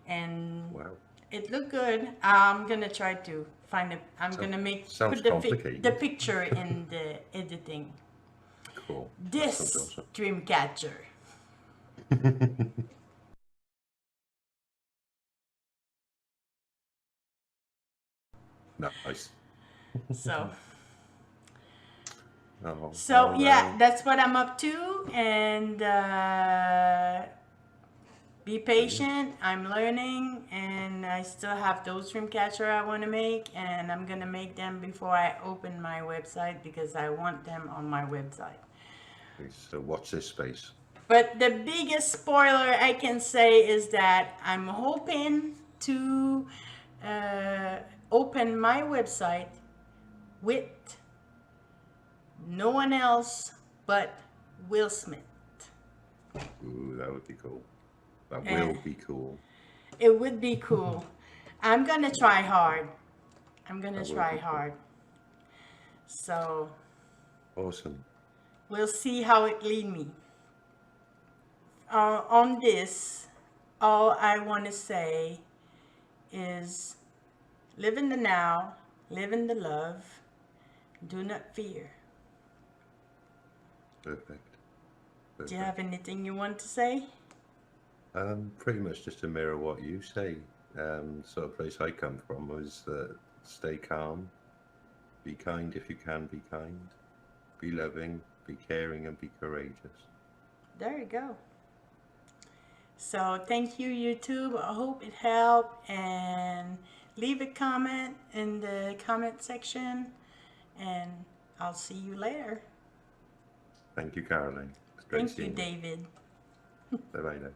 and Wow. it looked good. I'm gonna try to find it. I'm gonna sounds put the complicated. picture in the editing. Cool. That This sounds awesome. Dreamcatcher. Nice. So. Oh, So well, yeah, that's what I'm up to, and be patient. I'm learning, and I still have those dream catcher I want to make, and I'm gonna make them before I open my website because I want them on my website. so watch this space. But the biggest spoiler I can say is that I'm hoping to open my website with no one else but Will Smith. Ooh, that would be cool. That will be cool. It would be cool. I'm gonna try hard. I'm gonna try hard. So Awesome. we'll see how it lead me. On this, all I want to say is live in the now, live in the love, do not fear. Perfect. Do you have anything you want to say? Pretty much just to mirror what you say. Sort of place I come from was stay calm, be kind if you can be kind, be loving, be caring, and be courageous. There you go. So thank you, YouTube. I hope it helped, and leave a comment in the comment section, and I'll see you later. Thank you, Caroline. It's great Thank you, seeing David. Bye-bye now.